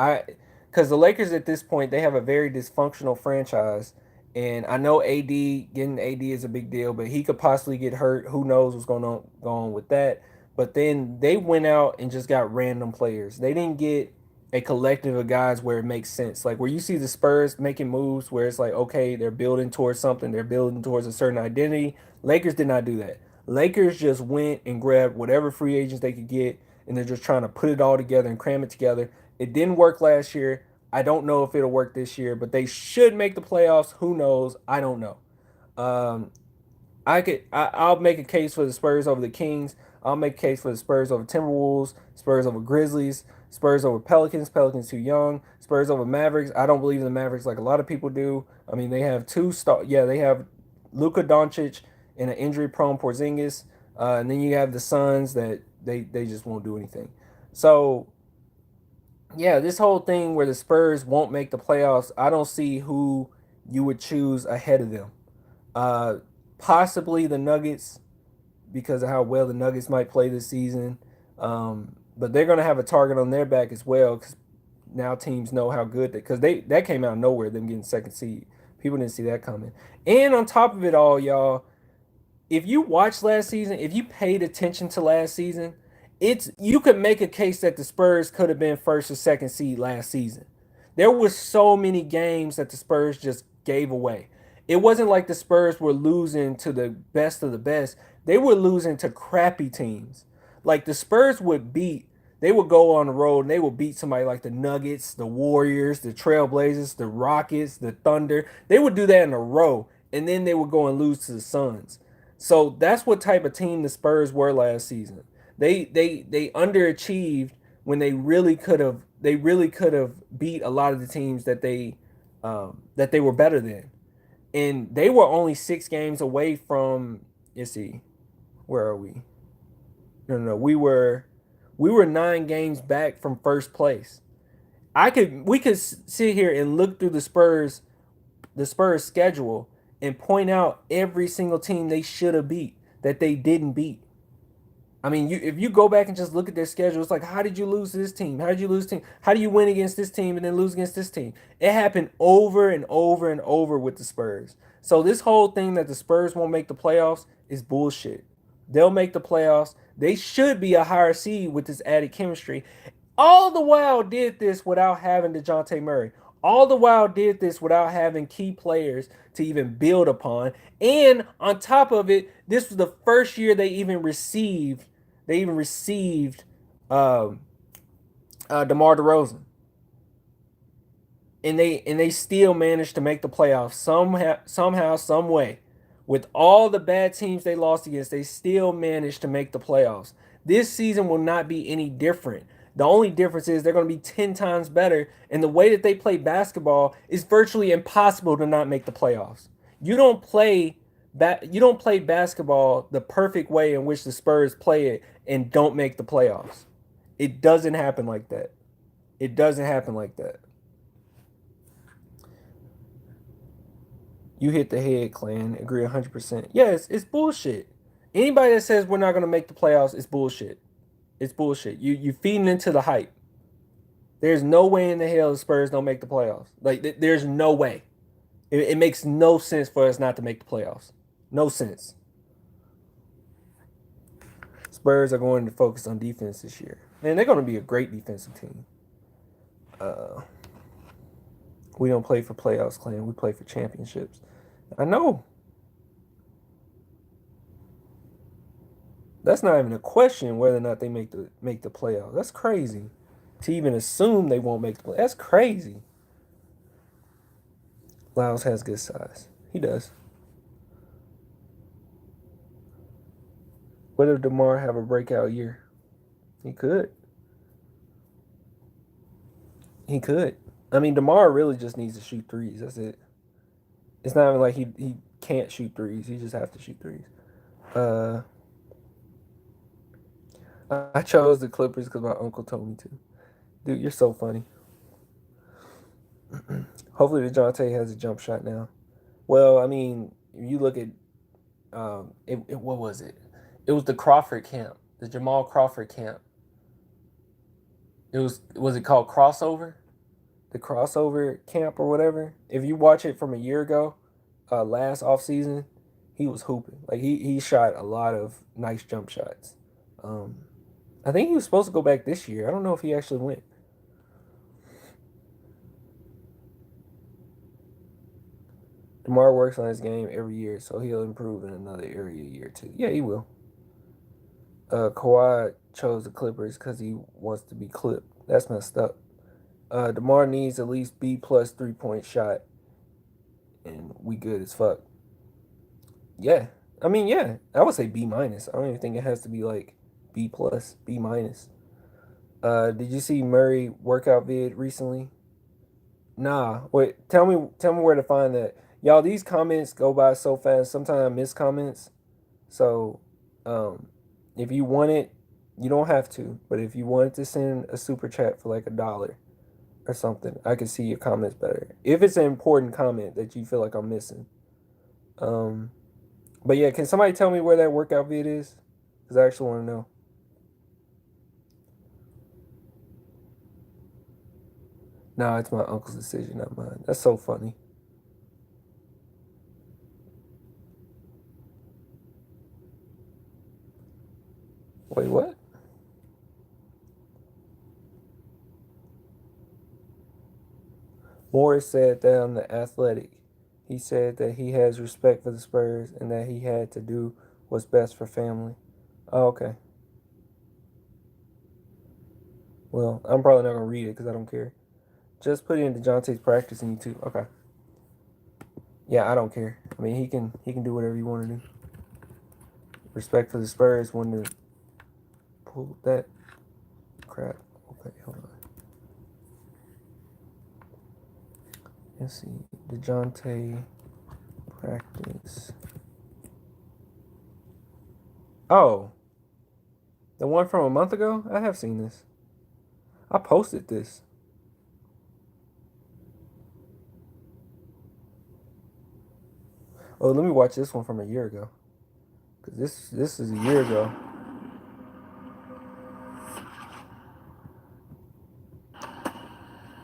because the Lakers at this point, they have a very dysfunctional franchise. And I know getting AD is a big deal, but he could possibly get hurt. Who knows what's going on with that. But then they went out and just got random players. They didn't get a collective of guys where it makes sense. Like where you see the Spurs making moves where it's like, okay, they're building towards something. They're building towards a certain identity. Lakers did not do that. Lakers just went and grabbed whatever free agents they could get, and they're just trying to put it all together and cram it together. It didn't work last year. I don't know if it'll work this year, but they should make the playoffs. Who knows? I don't know. Um, I'll make a case for the Spurs over the Kings. I'll make a case for the Spurs over Timberwolves, Spurs over Grizzlies, Spurs over Pelicans. Pelicans too young. Spurs over Mavericks. I don't believe in the Mavericks like a lot of people do. I mean, they have two star. Yeah, they have Luka Doncic and an injury-prone Porzingis, and then you have the Suns that they just won't do anything. So yeah, this whole thing where the Spurs won't make the playoffs, I don't see who you would choose ahead of them. Uh, Possibly the Nuggets because of how well the Nuggets might play this season. But they're going to have a target on their back as well because now teams know how good because that came out of nowhere, them getting second seed. People didn't see that coming. And on top of it all, y'all, if you watched last season, if you paid attention to last season, you could make a case that the Spurs could have been first or second seed last season. There were so many games that the Spurs just gave away. It wasn't like the Spurs were losing to the best of the best. They were losing to crappy teams. Like the Spurs they would go on the road and they would beat somebody like the Nuggets, the Warriors, the Trailblazers, the Rockets, the Thunder. They would do that in a row, and then they would go and lose to the Suns. So that's what type of team the Spurs were last season. They underachieved when they really could have beat a lot of the teams that they were better than. And they were only 6 games away from, let's see, where are we? No, we were 9 games back from first place. We could sit here and look through the Spurs schedule and point out every single team they should have beat that they didn't beat. I mean, if you go back and just look at their schedule, it's like, how did you lose to this team? How did you lose to team? How do you win against this team and then lose against this team? It happened over and over and over with the Spurs. So this whole thing that the Spurs won't make the playoffs is bullshit. They'll make the playoffs. They should be a higher seed with this added chemistry. All the while did this without having DeJounte Murray. All the while did this without having key players to even build upon. And on top of it, this was the first year they even received DeMar DeRozan. And they still managed to make the playoffs somehow, some way. With all the bad teams they lost against, they still managed to make the playoffs. This season will not be any different. The only difference is they're going to be 10 times better, and the way that they play basketball is virtually impossible to not make the playoffs. You don't play basketball the perfect way in which the Spurs play it and don't make the playoffs. It doesn't happen like that. It doesn't happen like that. You hit the head, Clan. Agree 100%. Yeah, it's bullshit. Anybody that says we're not going to make the playoffs is bullshit. It's bullshit. You feeding into the hype. There's no way in the hell the Spurs don't make the playoffs. Like, there's no way. It makes no sense for us not to make the playoffs. No sense. Spurs are going to focus on defense this year. Man, they're going to be a great defensive team. We don't play for playoffs, Clan. We play for championships. I know. That's not even a question whether or not they make the playoffs. That's crazy. To even assume they won't make the playoffs. That's crazy. Lyles has good size. He does. What if DeMar have a breakout year? He could. He could. I mean, DeMar really just needs to shoot threes. That's it. It's not even like he can't shoot threes. He just has to shoot threes. I chose the Clippers because my uncle told me to. Dude, you're so funny. Hopefully DeJounte has a jump shot now. Well, I mean, if you look at what was it? It was the Crawford camp, the Jamal Crawford camp. Was it called Crossover? The Crossover camp or whatever. If you watch it from a year ago, last offseason, he was hooping. Like he shot a lot of nice jump shots. I think he was supposed to go back this year. I don't know if he actually went. DeMar works on his game every year, so he'll improve in another area year too. Yeah, he will. Kawhi chose the Clippers because he wants to be clipped. That's messed up. DeMar needs at least B plus 3-point shot, and we good as fuck. Yeah, I mean, yeah, I would say B minus. I don't even think it has to be like B plus, B minus. Did you see Murray workout vid recently? Nah. Wait, tell me where to find that. Y'all, these comments go by so fast. Sometimes I miss comments. So, if you want it, you don't have to. But if you wanted to send a super chat for like $1 or something, I can see your comments better. If it's an important comment that you feel like I'm missing. But yeah, can somebody tell me where that workout vid is? Because I actually want to know. No, it's my uncle's decision, not mine. That's so funny. Wait, what? Morris said that on The Athletic. He said that he has respect for the Spurs and that he had to do what's best for family. Oh, okay. Well, I'm probably not going to read it because I don't care. Just put in DeJounte's practice in YouTube. Okay. Yeah, I don't care. I mean, he can do whatever you want to do. Respect for the Spurs wanted to pull that crap. Okay, hold on. Let's see. DeJounte practice. Oh. The one from a month ago? I have seen this. I posted this. Oh, let me watch this one from a year ago. Because this is a year ago.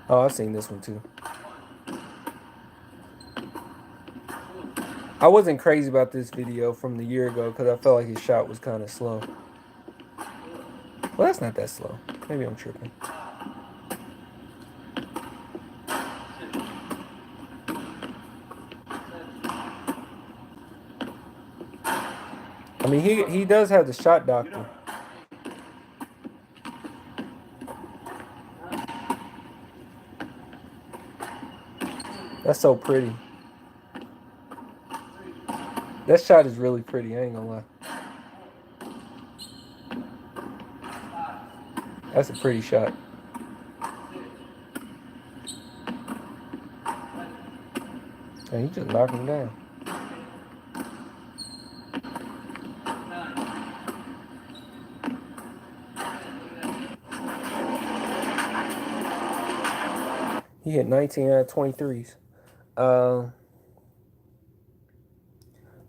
Oh, I've seen this one too. I wasn't crazy about this video from the year ago because I felt like his shot was kind of slow. Well, that's not that slow. Maybe I'm tripping. I mean, he does have the shot doctor. That's so pretty. That shot is really pretty, I ain't gonna lie. That's a pretty shot. And he just knocked him down. He hit 19 out of 23s.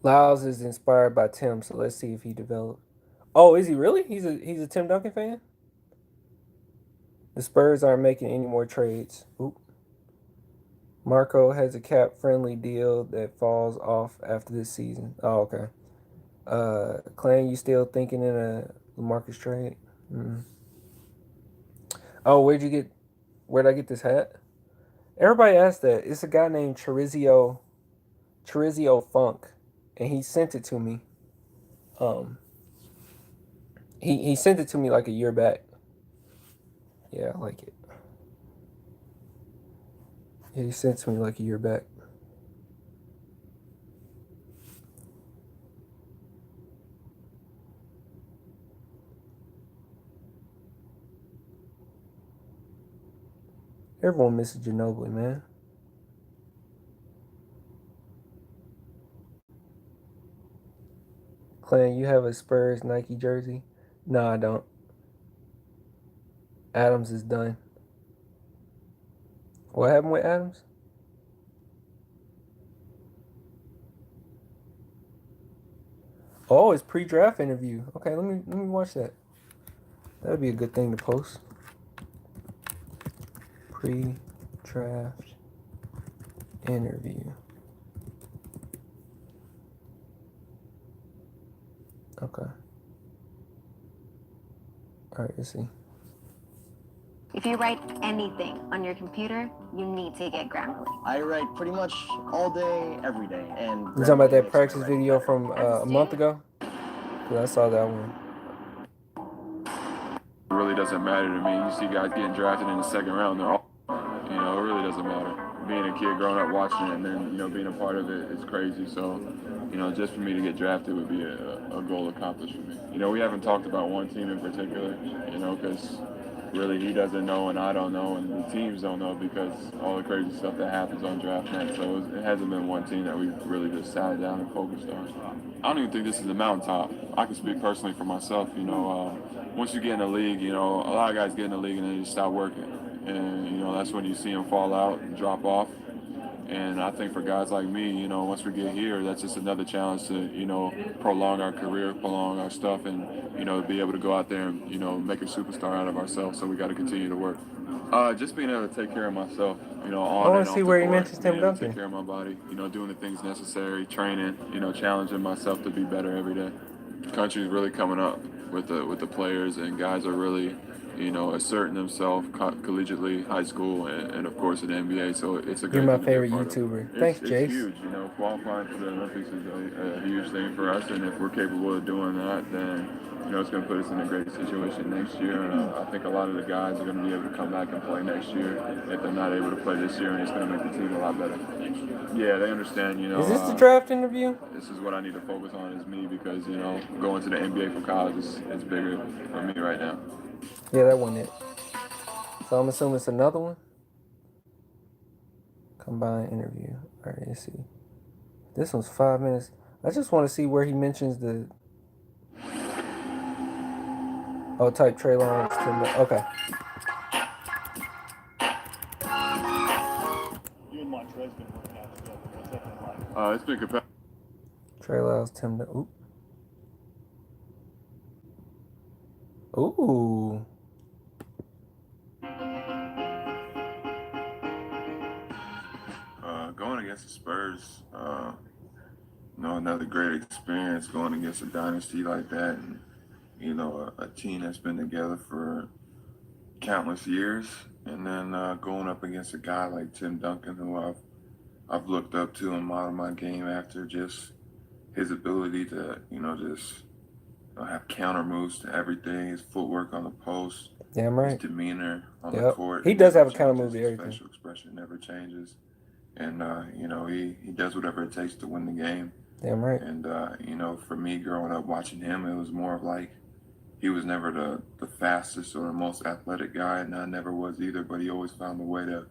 Lyles is inspired by Tim, so let's see if he develops. Oh, is he really? He's a Tim Duncan fan? The Spurs aren't making any more trades. Oop. Marco has a cap-friendly deal that falls off after this season. Oh, okay. Clan, you still thinking in a LaMarcus trade? Oh, where'd I get this hat? Everybody asked that. It's a guy named Chorizio Funk, and he sent it to me. He sent it to me like a year back. Yeah, I like it. Yeah, he sent it to me like a year back. Everyone misses Ginobili, man. Clan, you have a Spurs Nike jersey? No, I don't. Adams is done. What happened with Adams? Oh, it's pre-draft interview. Okay, let me watch that. That'd be a good thing to post. Pre-draft interview. Okay. All right, let's see. If you write anything on your computer, you need to get Grammarly. I write pretty much all day, every day. And you talking about that practice video from a month ago? Because I saw that one. It really doesn't matter to me. You see guys getting drafted in the second round, they're all You know, it really doesn't matter. Being a kid, growing up watching it, and then, you know, being a part of it is crazy. So, you know, just for me to get drafted would be a goal accomplished for me. You know, we haven't talked about one team in particular, you know, because really he doesn't know and I don't know and the teams don't know because all the crazy stuff that happens on draft night. So it hasn't been one team that we've really just sat down and focused on. I don't even think this is the mountaintop. I can speak personally for myself. You know, once you get in the league, you know, a lot of guys get in the league and then you stop working. And, you know, that's when you see them fall out and drop off. And I think for guys like me, you know, once we get here, that's just another challenge to, you know, prolong our career, prolong our stuff, and, you know, be able to go out there and, you know, make a superstar out of ourselves. So we got to continue to work. Just being able to take care of myself, you know, on and off the court, being able to take care of my body, you know, doing the things necessary, training, you know, challenging myself to be better every day. The country's really coming up with the players, and guys are really, you know, asserting themselves collegiately, high school, and of course in the NBA. So it's a great. You're my favorite YouTuber. Thanks, Jace. It's huge. You know, qualifying for the Olympics is a huge thing for us, and if we're capable of doing that, then, you know, it's going to put us in a great situation next year. And I think a lot of the guys are going to be able to come back and play next year if they're not able to play this year, and it's going to make the team a lot better. Yeah, they understand, you know. Is this the draft interview? This is what I need to focus on is me because, you know, going to the NBA for college is bigger for me right now. Yeah, that wasn't it. So I'm assuming it's another one. Combined interview. All right, let's see. This one's 5 minutes. I just want to see where he mentions the... Oh, type Trey Lyles. Okay. You and Montrez been working out together. What's that been like? It's been competitive. Trey Lyles, Tim. Ooh. Going against the Spurs, you know, another great experience going against a dynasty like that, and, you know, a team that's been together for countless years, and then going up against a guy like Tim Duncan, who I've looked up to and modeled my game after, just his ability to, you know, just have counter moves to everything, his footwork on the post, Damn right. his demeanor on the court. He does have a counter move to everything. His facial expression never changes. And, you know, he does whatever it takes to win the game. Damn right. And, you know, for me growing up watching him, it was more of like he was never the fastest or the most athletic guy, and I never was either, but he always found a way to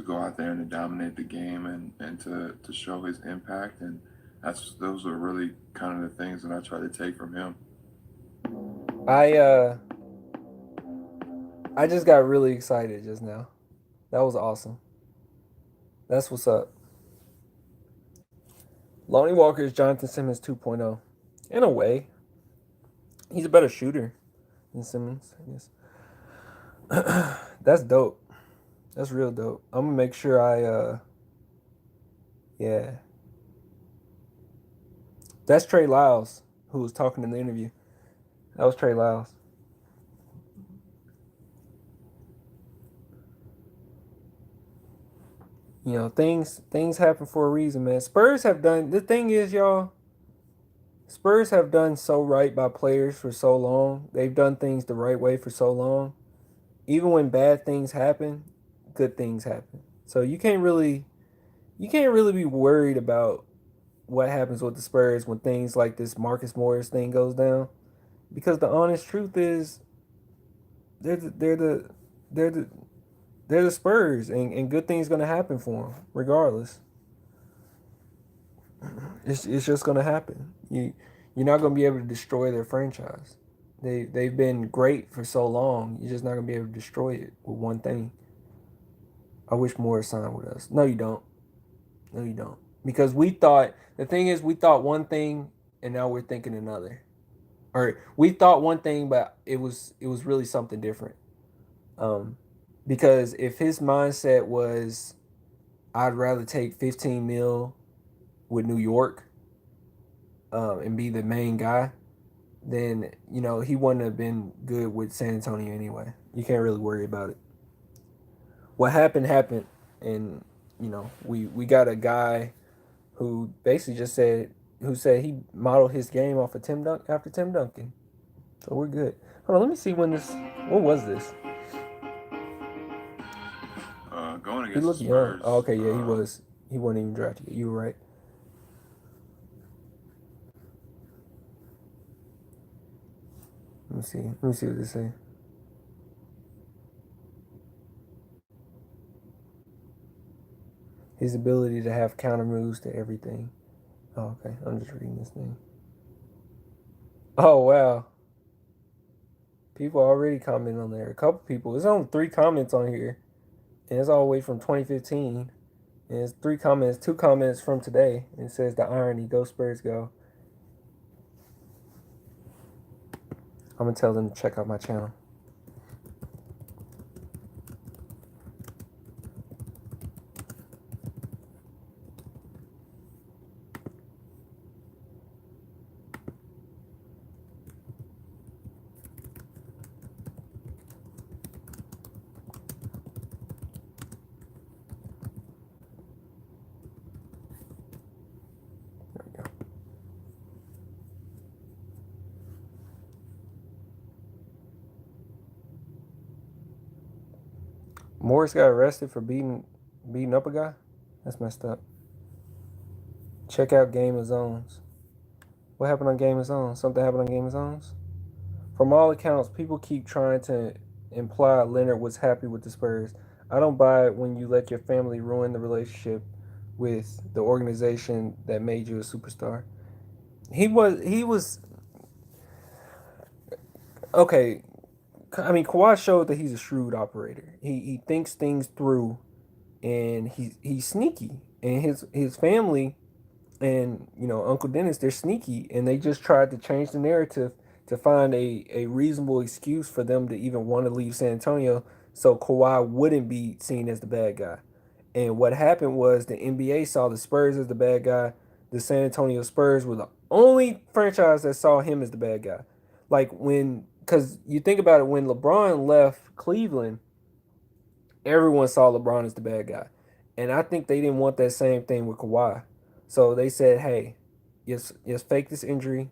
go out there and to dominate the game and to show his impact. And those are really kind of the things that I try to take from him. I just got really excited just now. That was awesome. That's what's up. Lonnie Walker is Jonathan Simmons 2.0. In a way. He's a better shooter than Simmons, I guess. That's dope. That's real dope. I'm gonna make sure yeah. That's Trey Lyles who was talking in the interview. That was Trey Lyles. You know, things happen for a reason, man. Spurs have done, the thing is, y'all, Spurs have done so right by players for so long. They've done things the right way for so long. Even when bad things happen, good things happen. So you can't really be worried about what happens with the Spurs when things like this Marcus Morris thing goes down. Because the honest truth is they're the Spurs, and good things gonna happen for them, regardless. It's just gonna happen. You're not gonna be able to destroy their franchise. They've been great for so long. You're just not gonna be able to destroy it with one thing. I wish Morris signed with us. No, you don't. No, you don't. Because we thought one thing, and now we're thinking another. Or we thought one thing, but it was really something different. Because if his mindset was, I'd rather take 15 mil with New York and be the main guy, then, you know, he wouldn't have been good with San Antonio anyway. You can't really worry about it. What happened, and, you know, we got a guy who basically just said he modeled his game off of after Tim Duncan. So we're good. Hold on, let me see what was this? Going He looked young. Oh, okay, yeah, he was. He wasn't even drafted yet. You were right. Let me see. Let me see what they say. His ability to have counter moves to everything. Oh, okay. I'm just reading this thing. Oh, wow. People already commenting on there. A couple people. There's only 3 comments on here. And it's all the way from 2015. And it's 3 comments, 2 comments from today. And it says the irony, go Spurs go. I'm going to tell them to check out my channel. Morris got arrested for beating up a guy? That's messed up. Check out Game of Zones. What happened on Game of Zones? Something happened on Game of Zones? From all accounts, people keep trying to imply Leonard was happy with the Spurs. I don't buy it when you let your family ruin the relationship with the organization that made you a superstar. He was okay. I mean, Kawhi showed that he's a shrewd operator. He thinks things through, and he's sneaky. And his family, and Uncle Dennis, they're sneaky, and they just tried to change the narrative to find a reasonable excuse for them to even want to leave San Antonio, so Kawhi wouldn't be seen as the bad guy. And what happened was the NBA saw the Spurs as the bad guy. The San Antonio Spurs were the only franchise that saw him as the bad guy. Because you think about it, when LeBron left Cleveland, everyone saw LeBron as the bad guy. And I think they didn't want that same thing with Kawhi. So they said, hey, just fake this injury.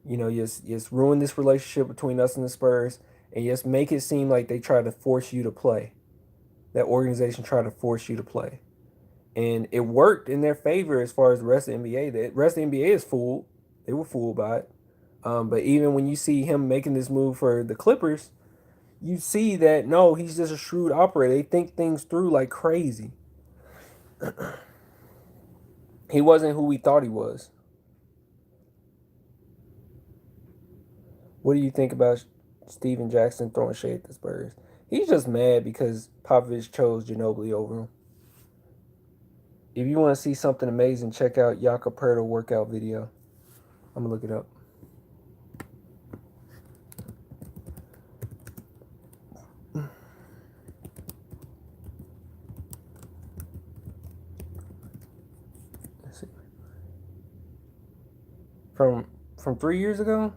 Just ruin this relationship between us and the Spurs. And just make it seem like they tried to force you to play. That organization tried to force you to play. And it worked in their favor as far as the rest of the NBA. The rest of the NBA is fooled. They were fooled by it. But even when you see him making this move for the Clippers, you see that, no, he's just a shrewd operator. They think things through like crazy. He wasn't who we thought he was. What do you think about Steven Jackson throwing shade at the Spurs? He's just mad because Popovich chose Ginobili over him. If you want to see something amazing, check out Jakob Poeltl workout video. I'm going to look it up. Let's see. From 3 years ago?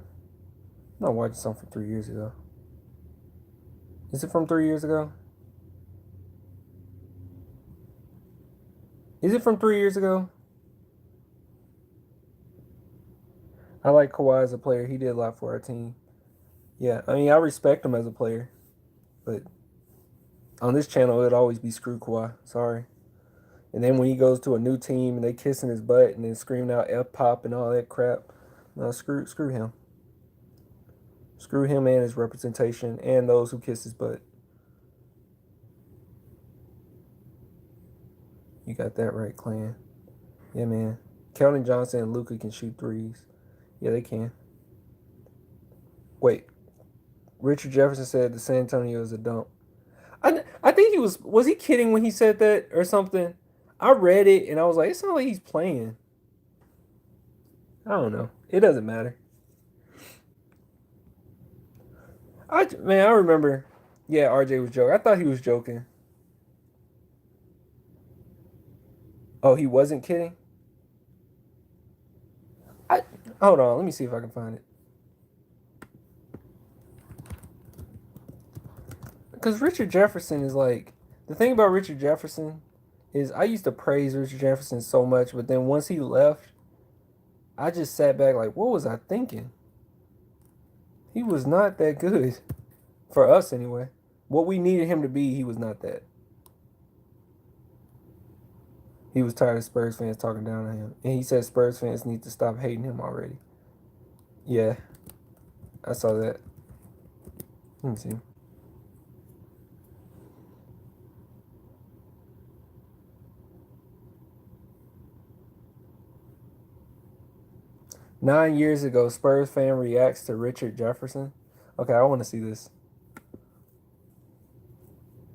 I'm not watching something from 3 years ago. Is it from 3 years ago? Is it from 3 years ago? I like Kawhi as a player. He did a lot for our team. Yeah, I mean, I respect him as a player. But on this channel, it'd always be screw Kawhi. Sorry. And then when he goes to a new team and they kissing his butt and then screaming out F-pop and all that crap, no, screw him. Screw him and his representation and those who kiss his butt. You got that right, Clan. Yeah, man. Keldon Johnson and Luka can shoot threes. Yeah, they can. Wait. Richard Jefferson said the San Antonio is a dump. I think he was he kidding when he said that or something? I read it and I was like, it's not like he's playing. I don't know. It doesn't matter. I remember. Yeah, RJ was joking. I thought he was joking. Oh, he wasn't kidding? Hold on. Let me see if I can find it. Because Richard Jefferson is like... The thing about Richard Jefferson is I used to praise Richard Jefferson so much, but then once he left, I just sat back like, what was I thinking? He was not that good. For us, anyway. What we needed him to be, he was not that. He was tired of Spurs fans talking down on him. And he said Spurs fans need to stop hating him already. Yeah. I saw that. Let me see. "9 years ago, Spurs fan reacts to Richard Jefferson." Okay, I want to see this.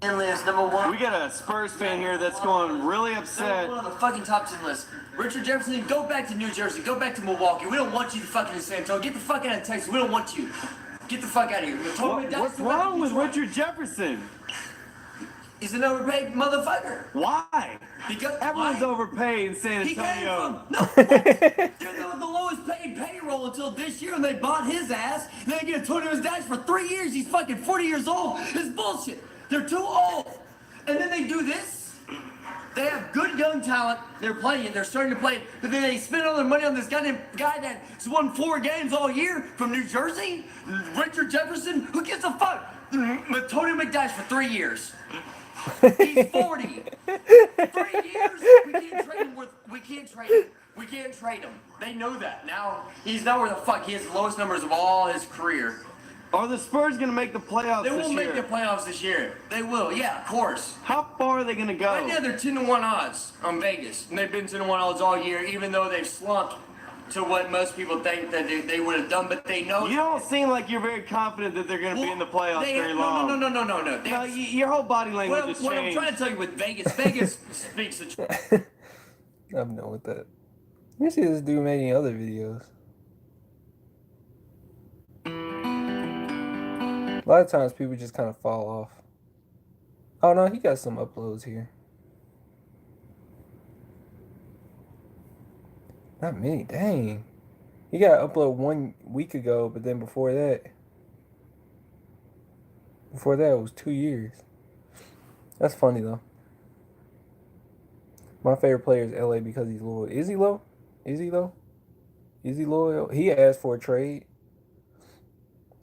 List number 1. We got a Spurs fan here that's going really upset. One on the fucking top 10 list. Richard Jefferson, go back to New Jersey. Go back to Milwaukee. We don't want you fucking in San Antonio. Get the fuck out of Texas. We don't want you. Get the fuck out of here. What's wrong with Richard Jefferson? He's an overpaid motherfucker. Why? Because everyone's overpaid in San He came Antonio. from they're the lowest paid payroll until this year, and they bought his ass. And they get Antonio's dash for 3 years. He's fucking 40 years old. It's bullshit. They're too old. And then they do this. They have good young talent. They're playing it. They're starting to play it. But then they spend all their money on this goddamn guy that's won 4 games all year from New Jersey. Richard Jefferson. Who gives a fuck? Antonio McDash for 3 years. He's 40. 3 years. We can't trade him. We can't trade him. They know that. Now he's not where the fuck he has the lowest numbers of all his career. Are the Spurs going to make the playoffs this year? They will make the playoffs this year. They will, yeah, of course. How far are they going to go? Right now they're 10-1 odds on Vegas. And they've been 10-1 odds all year, even though they've slumped to what most people think that they would have done. But they know. You don't seem like you're very confident that they're going to be in the playoffs very long. No. Your whole body language has changed. What I'm trying to tell you with Vegas speaks the truth. I'm done with that. Let me see this dude made any other videos. A lot of times people just kind of fall off. Oh no, he got some uploads here. Not many, dang. He got upload 1 week ago, but then before that it was 2 years. That's funny though. My favorite player is LA because he's loyal. Is he low? Is he though? Is he loyal? He asked for a trade.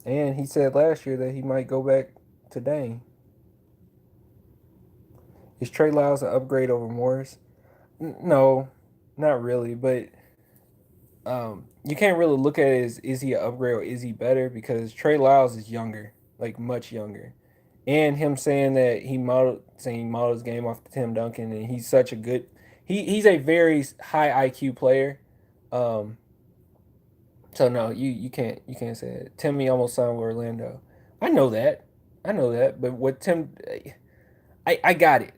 And he said last year that he might go back to Dame. Is Trey Lyles an upgrade over Morris? No, not really. But you can't really look at it as is he an upgrade or is he better? Because Trey Lyles is younger, like much younger. And him saying that he modeled his game off of Tim Duncan, and he's such a good. He's a very high IQ player. So no, you can't say that. Timmy almost signed with Orlando. I know that. But what Tim, I got it.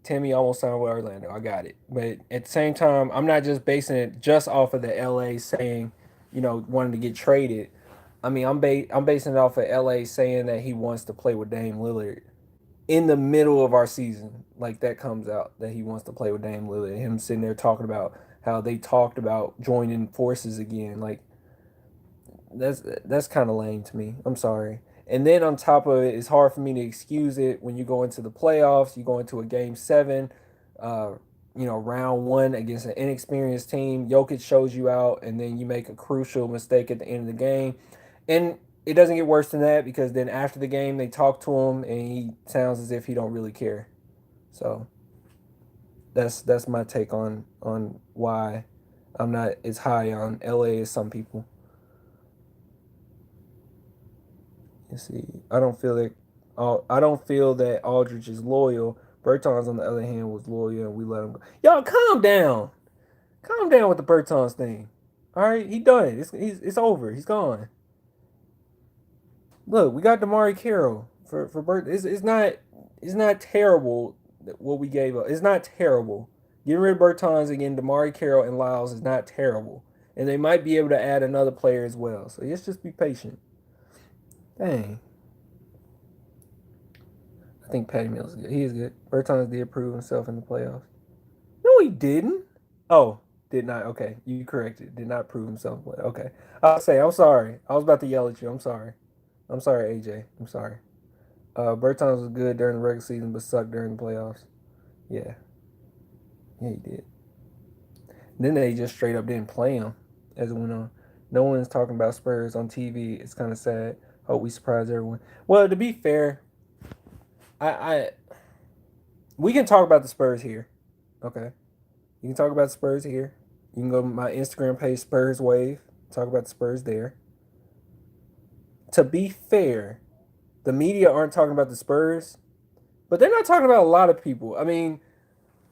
Timmy almost signed with Orlando. I got it. But at the same time, I'm not just basing it just off of the LA saying, wanting to get traded. I mean, I'm basing it off of LA saying that he wants to play with Dame Lillard in the middle of our season. Like that comes out that he wants to play with Dame Lillard. Him sitting there talking about how they talked about joining forces again. Like that's kind of lame to me. I'm sorry. And then on top of it, it's hard for me to excuse it when you go into the playoffs. You go into a game 7, round 1 against an inexperienced team. Jokic shows you out, and then you make a crucial mistake at the end of the game. And it doesn't get worse than that because then after the game they talk to him and he sounds as if he don't really care. So that's my take on why I'm not as high on LA as some people. Let's see. I don't feel that Aldridge is loyal. Bertans, on the other hand, was loyal, and we let him go. Y'all, calm down. Calm down with the Bertans thing. All right, he done it. It's over. He's gone. Look, we got DeMarre Carroll for Bert. It's not terrible what we gave up. It's not terrible. Getting rid of Bertans and getting DeMarre Carroll and Lyles is not terrible, and they might be able to add another player as well. So let's just be patient. Dang. I think Patty Mills is good. He is good. Bertans did prove himself in the playoffs. No, he didn't. Oh, did not. Okay, you corrected. Did not prove himself. Okay. I'm sorry. I was about to yell at you. I'm sorry, AJ. I'm sorry. Bertans was good during the regular season, but sucked during the playoffs. Yeah, he did. And then they just straight up didn't play him as it went on. No one's talking about Spurs on TV. It's kind of sad. Hope we surprise everyone. Well, to be fair, we can talk about the Spurs here, okay? You can talk about Spurs here. You can go to my Instagram page, Spurs Wave. Talk about the Spurs there. To be fair, the media aren't talking about the Spurs, but they're not talking about a lot of people. I mean,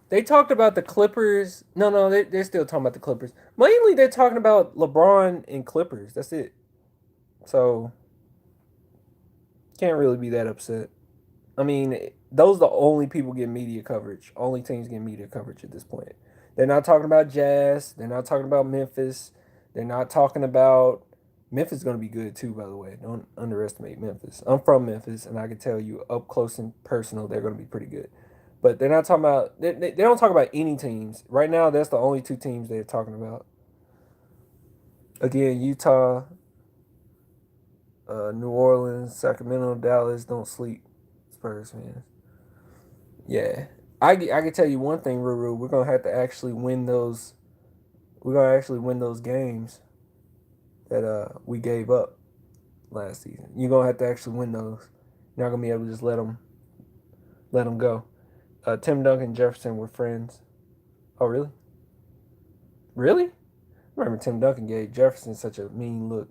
they talked about the Clippers. No, they're still talking about the Clippers. Mainly, they're talking about LeBron and Clippers. That's it. So, can't really be that upset. I mean, those are the only people getting media coverage. Only teams getting media coverage at this point. They're not talking about Jazz. They're not talking about Memphis. They're not talking about... Memphis is going to be good too, by the way. Don't underestimate Memphis. I'm from Memphis, and I can tell you up close and personal, they're going to be pretty good. But they're not talking about... They don't talk about any teams. Right now, that's the only two teams they're talking about. Again, Utah, New Orleans, Sacramento, Dallas, don't sleep, Spurs fans. Yeah. I can tell you one thing, Ruru. We're going to have to actually win those... We're going to actually win those games that we gave up last season. You're going to have to actually win those. You're not going to be able to just let them go. Tim Duncan and Jefferson were friends. Oh, really? Really? I remember Tim Duncan gave Jefferson such a mean look.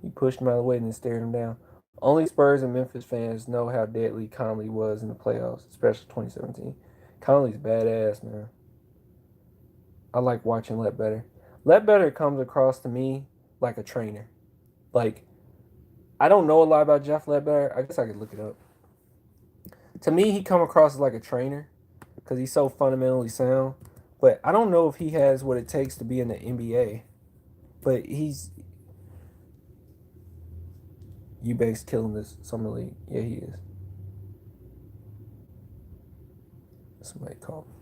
He pushed him out of the way and then stared him down. Only Spurs and Memphis fans know how deadly Conley was in the playoffs, especially 2017. Conley's badass, man. I like watching Ledbetter. Ledbetter comes across to me like a trainer. Like, I don't know a lot about Jeff Ledbetter. I guess I could look it up. To me, he come across as like a trainer because he's so fundamentally sound. But I don't know if he has what it takes to be in the NBA. But he's... Eubanks killing this summer league. Yeah, he is. Somebody call me.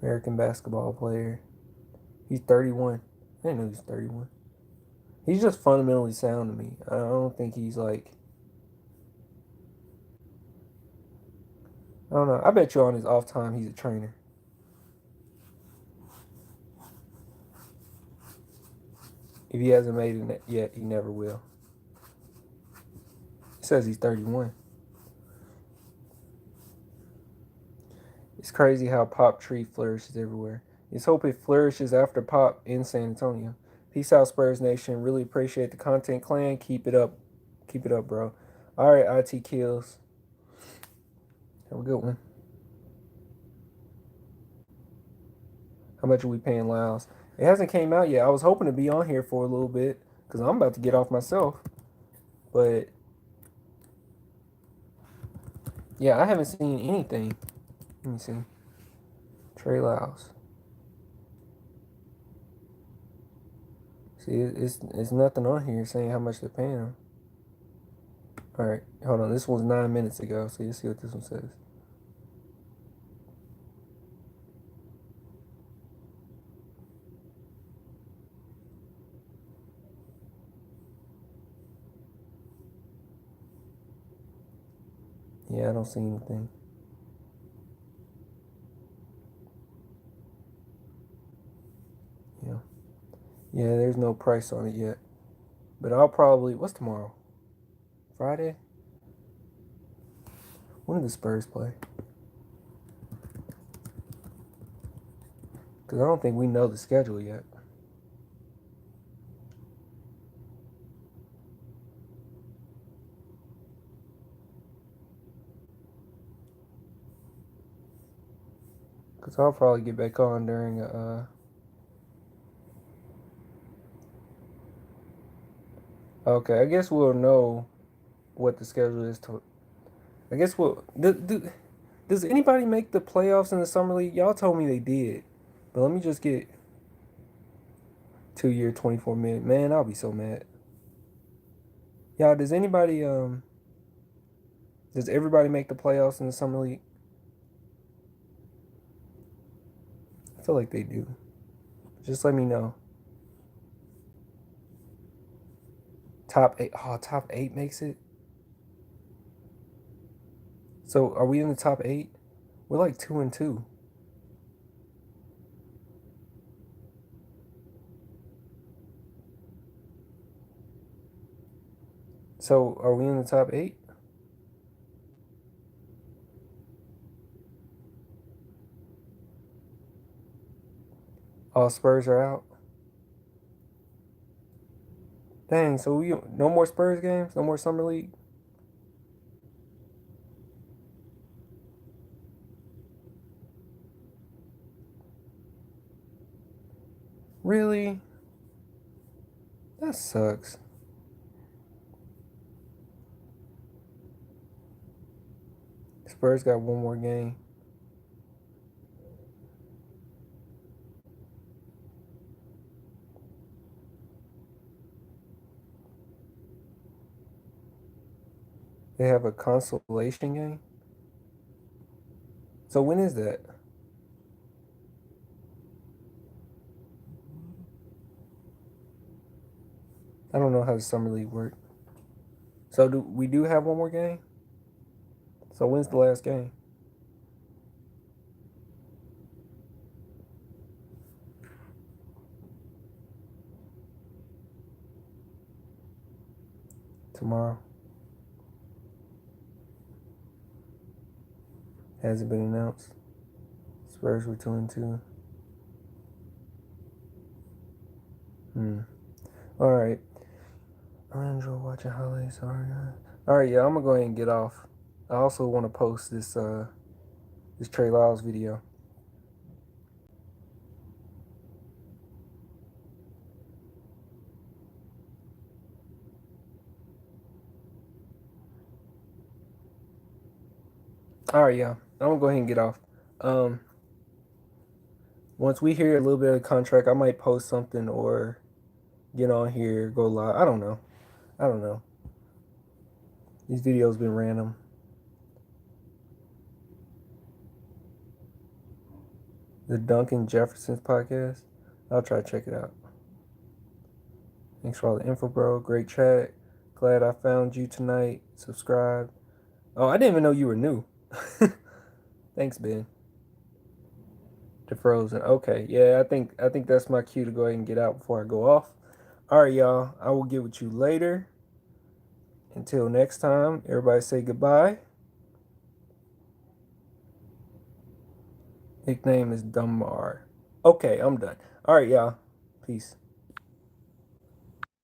American basketball player. He's 31. I didn't know he's 31. He's just fundamentally sound to me. I don't think he's like... I don't know. I bet you on his off time he's a trainer. If he hasn't made it yet, he never will. He says he's 31. It's crazy how Pop tree flourishes everywhere. Let's hope it flourishes after Pop in San Antonio. Peace out, Spurs Nation. Really appreciate the content, clan. Keep it up. Keep it up, bro. All right, IT Kills. Have a good one. How much are we paying Lyles? It hasn't came out yet. I was hoping to be on here for a little bit because I'm about to get off myself. But, yeah, I haven't seen anything. Let me see. Trey Lyles. See, it's nothing on here saying how much they're paying him. All right, hold on. This one's 9 minutes ago, so let's see what this one says. Yeah, I don't see anything. Yeah. Yeah, there's no price on it yet. But I'll probably... What's tomorrow? Friday? When do the Spurs play? Because I don't think we know the schedule yet. Because I'll probably get back on during Okay, I guess we'll know what the schedule is. I guess we'll... Does anybody make the playoffs in the Summer League? Y'all told me they did. But let me just get 2-year, $24 million. Man, I'll be so mad. Y'all, does anybody... Does everybody make the playoffs in the Summer League? I feel like they do. Just let me know. Top 8. Oh, top 8 makes it? So, are we in the top 8? We're like 2-2. So, are we in the top 8? All Spurs are out. Dang, so no more Spurs games? No more Summer League? Really? That sucks. Spurs got one more game. They have a consolation game? So when is that? I don't know how the Summer League works. So we do have one more game? So when's the last game? Tomorrow. Hasn't been announced. Spurs were 2-2. Alright. I enjoy watching highlights. Alright, yeah, I'm gonna go ahead and get off. I also want to post this Trey Lyles video. Alright, yeah. I'm gonna go ahead and get off. Once we hear a little bit of the contract, I might post something or get on here, go live. I don't know. These videos been random. The Duncan Jefferson's podcast. I'll try to check it out. Thanks for all the info, bro. Great chat. Glad I found you tonight. Subscribe. Oh, I didn't even know you were new. Thanks, Ben. To Frozen. Okay, yeah, I think that's my cue to go ahead and get out before I go off. All right, y'all. I will get with you later. Until next time, everybody say goodbye. Nickname is Dumbar. Okay, I'm done. All right, y'all. Peace.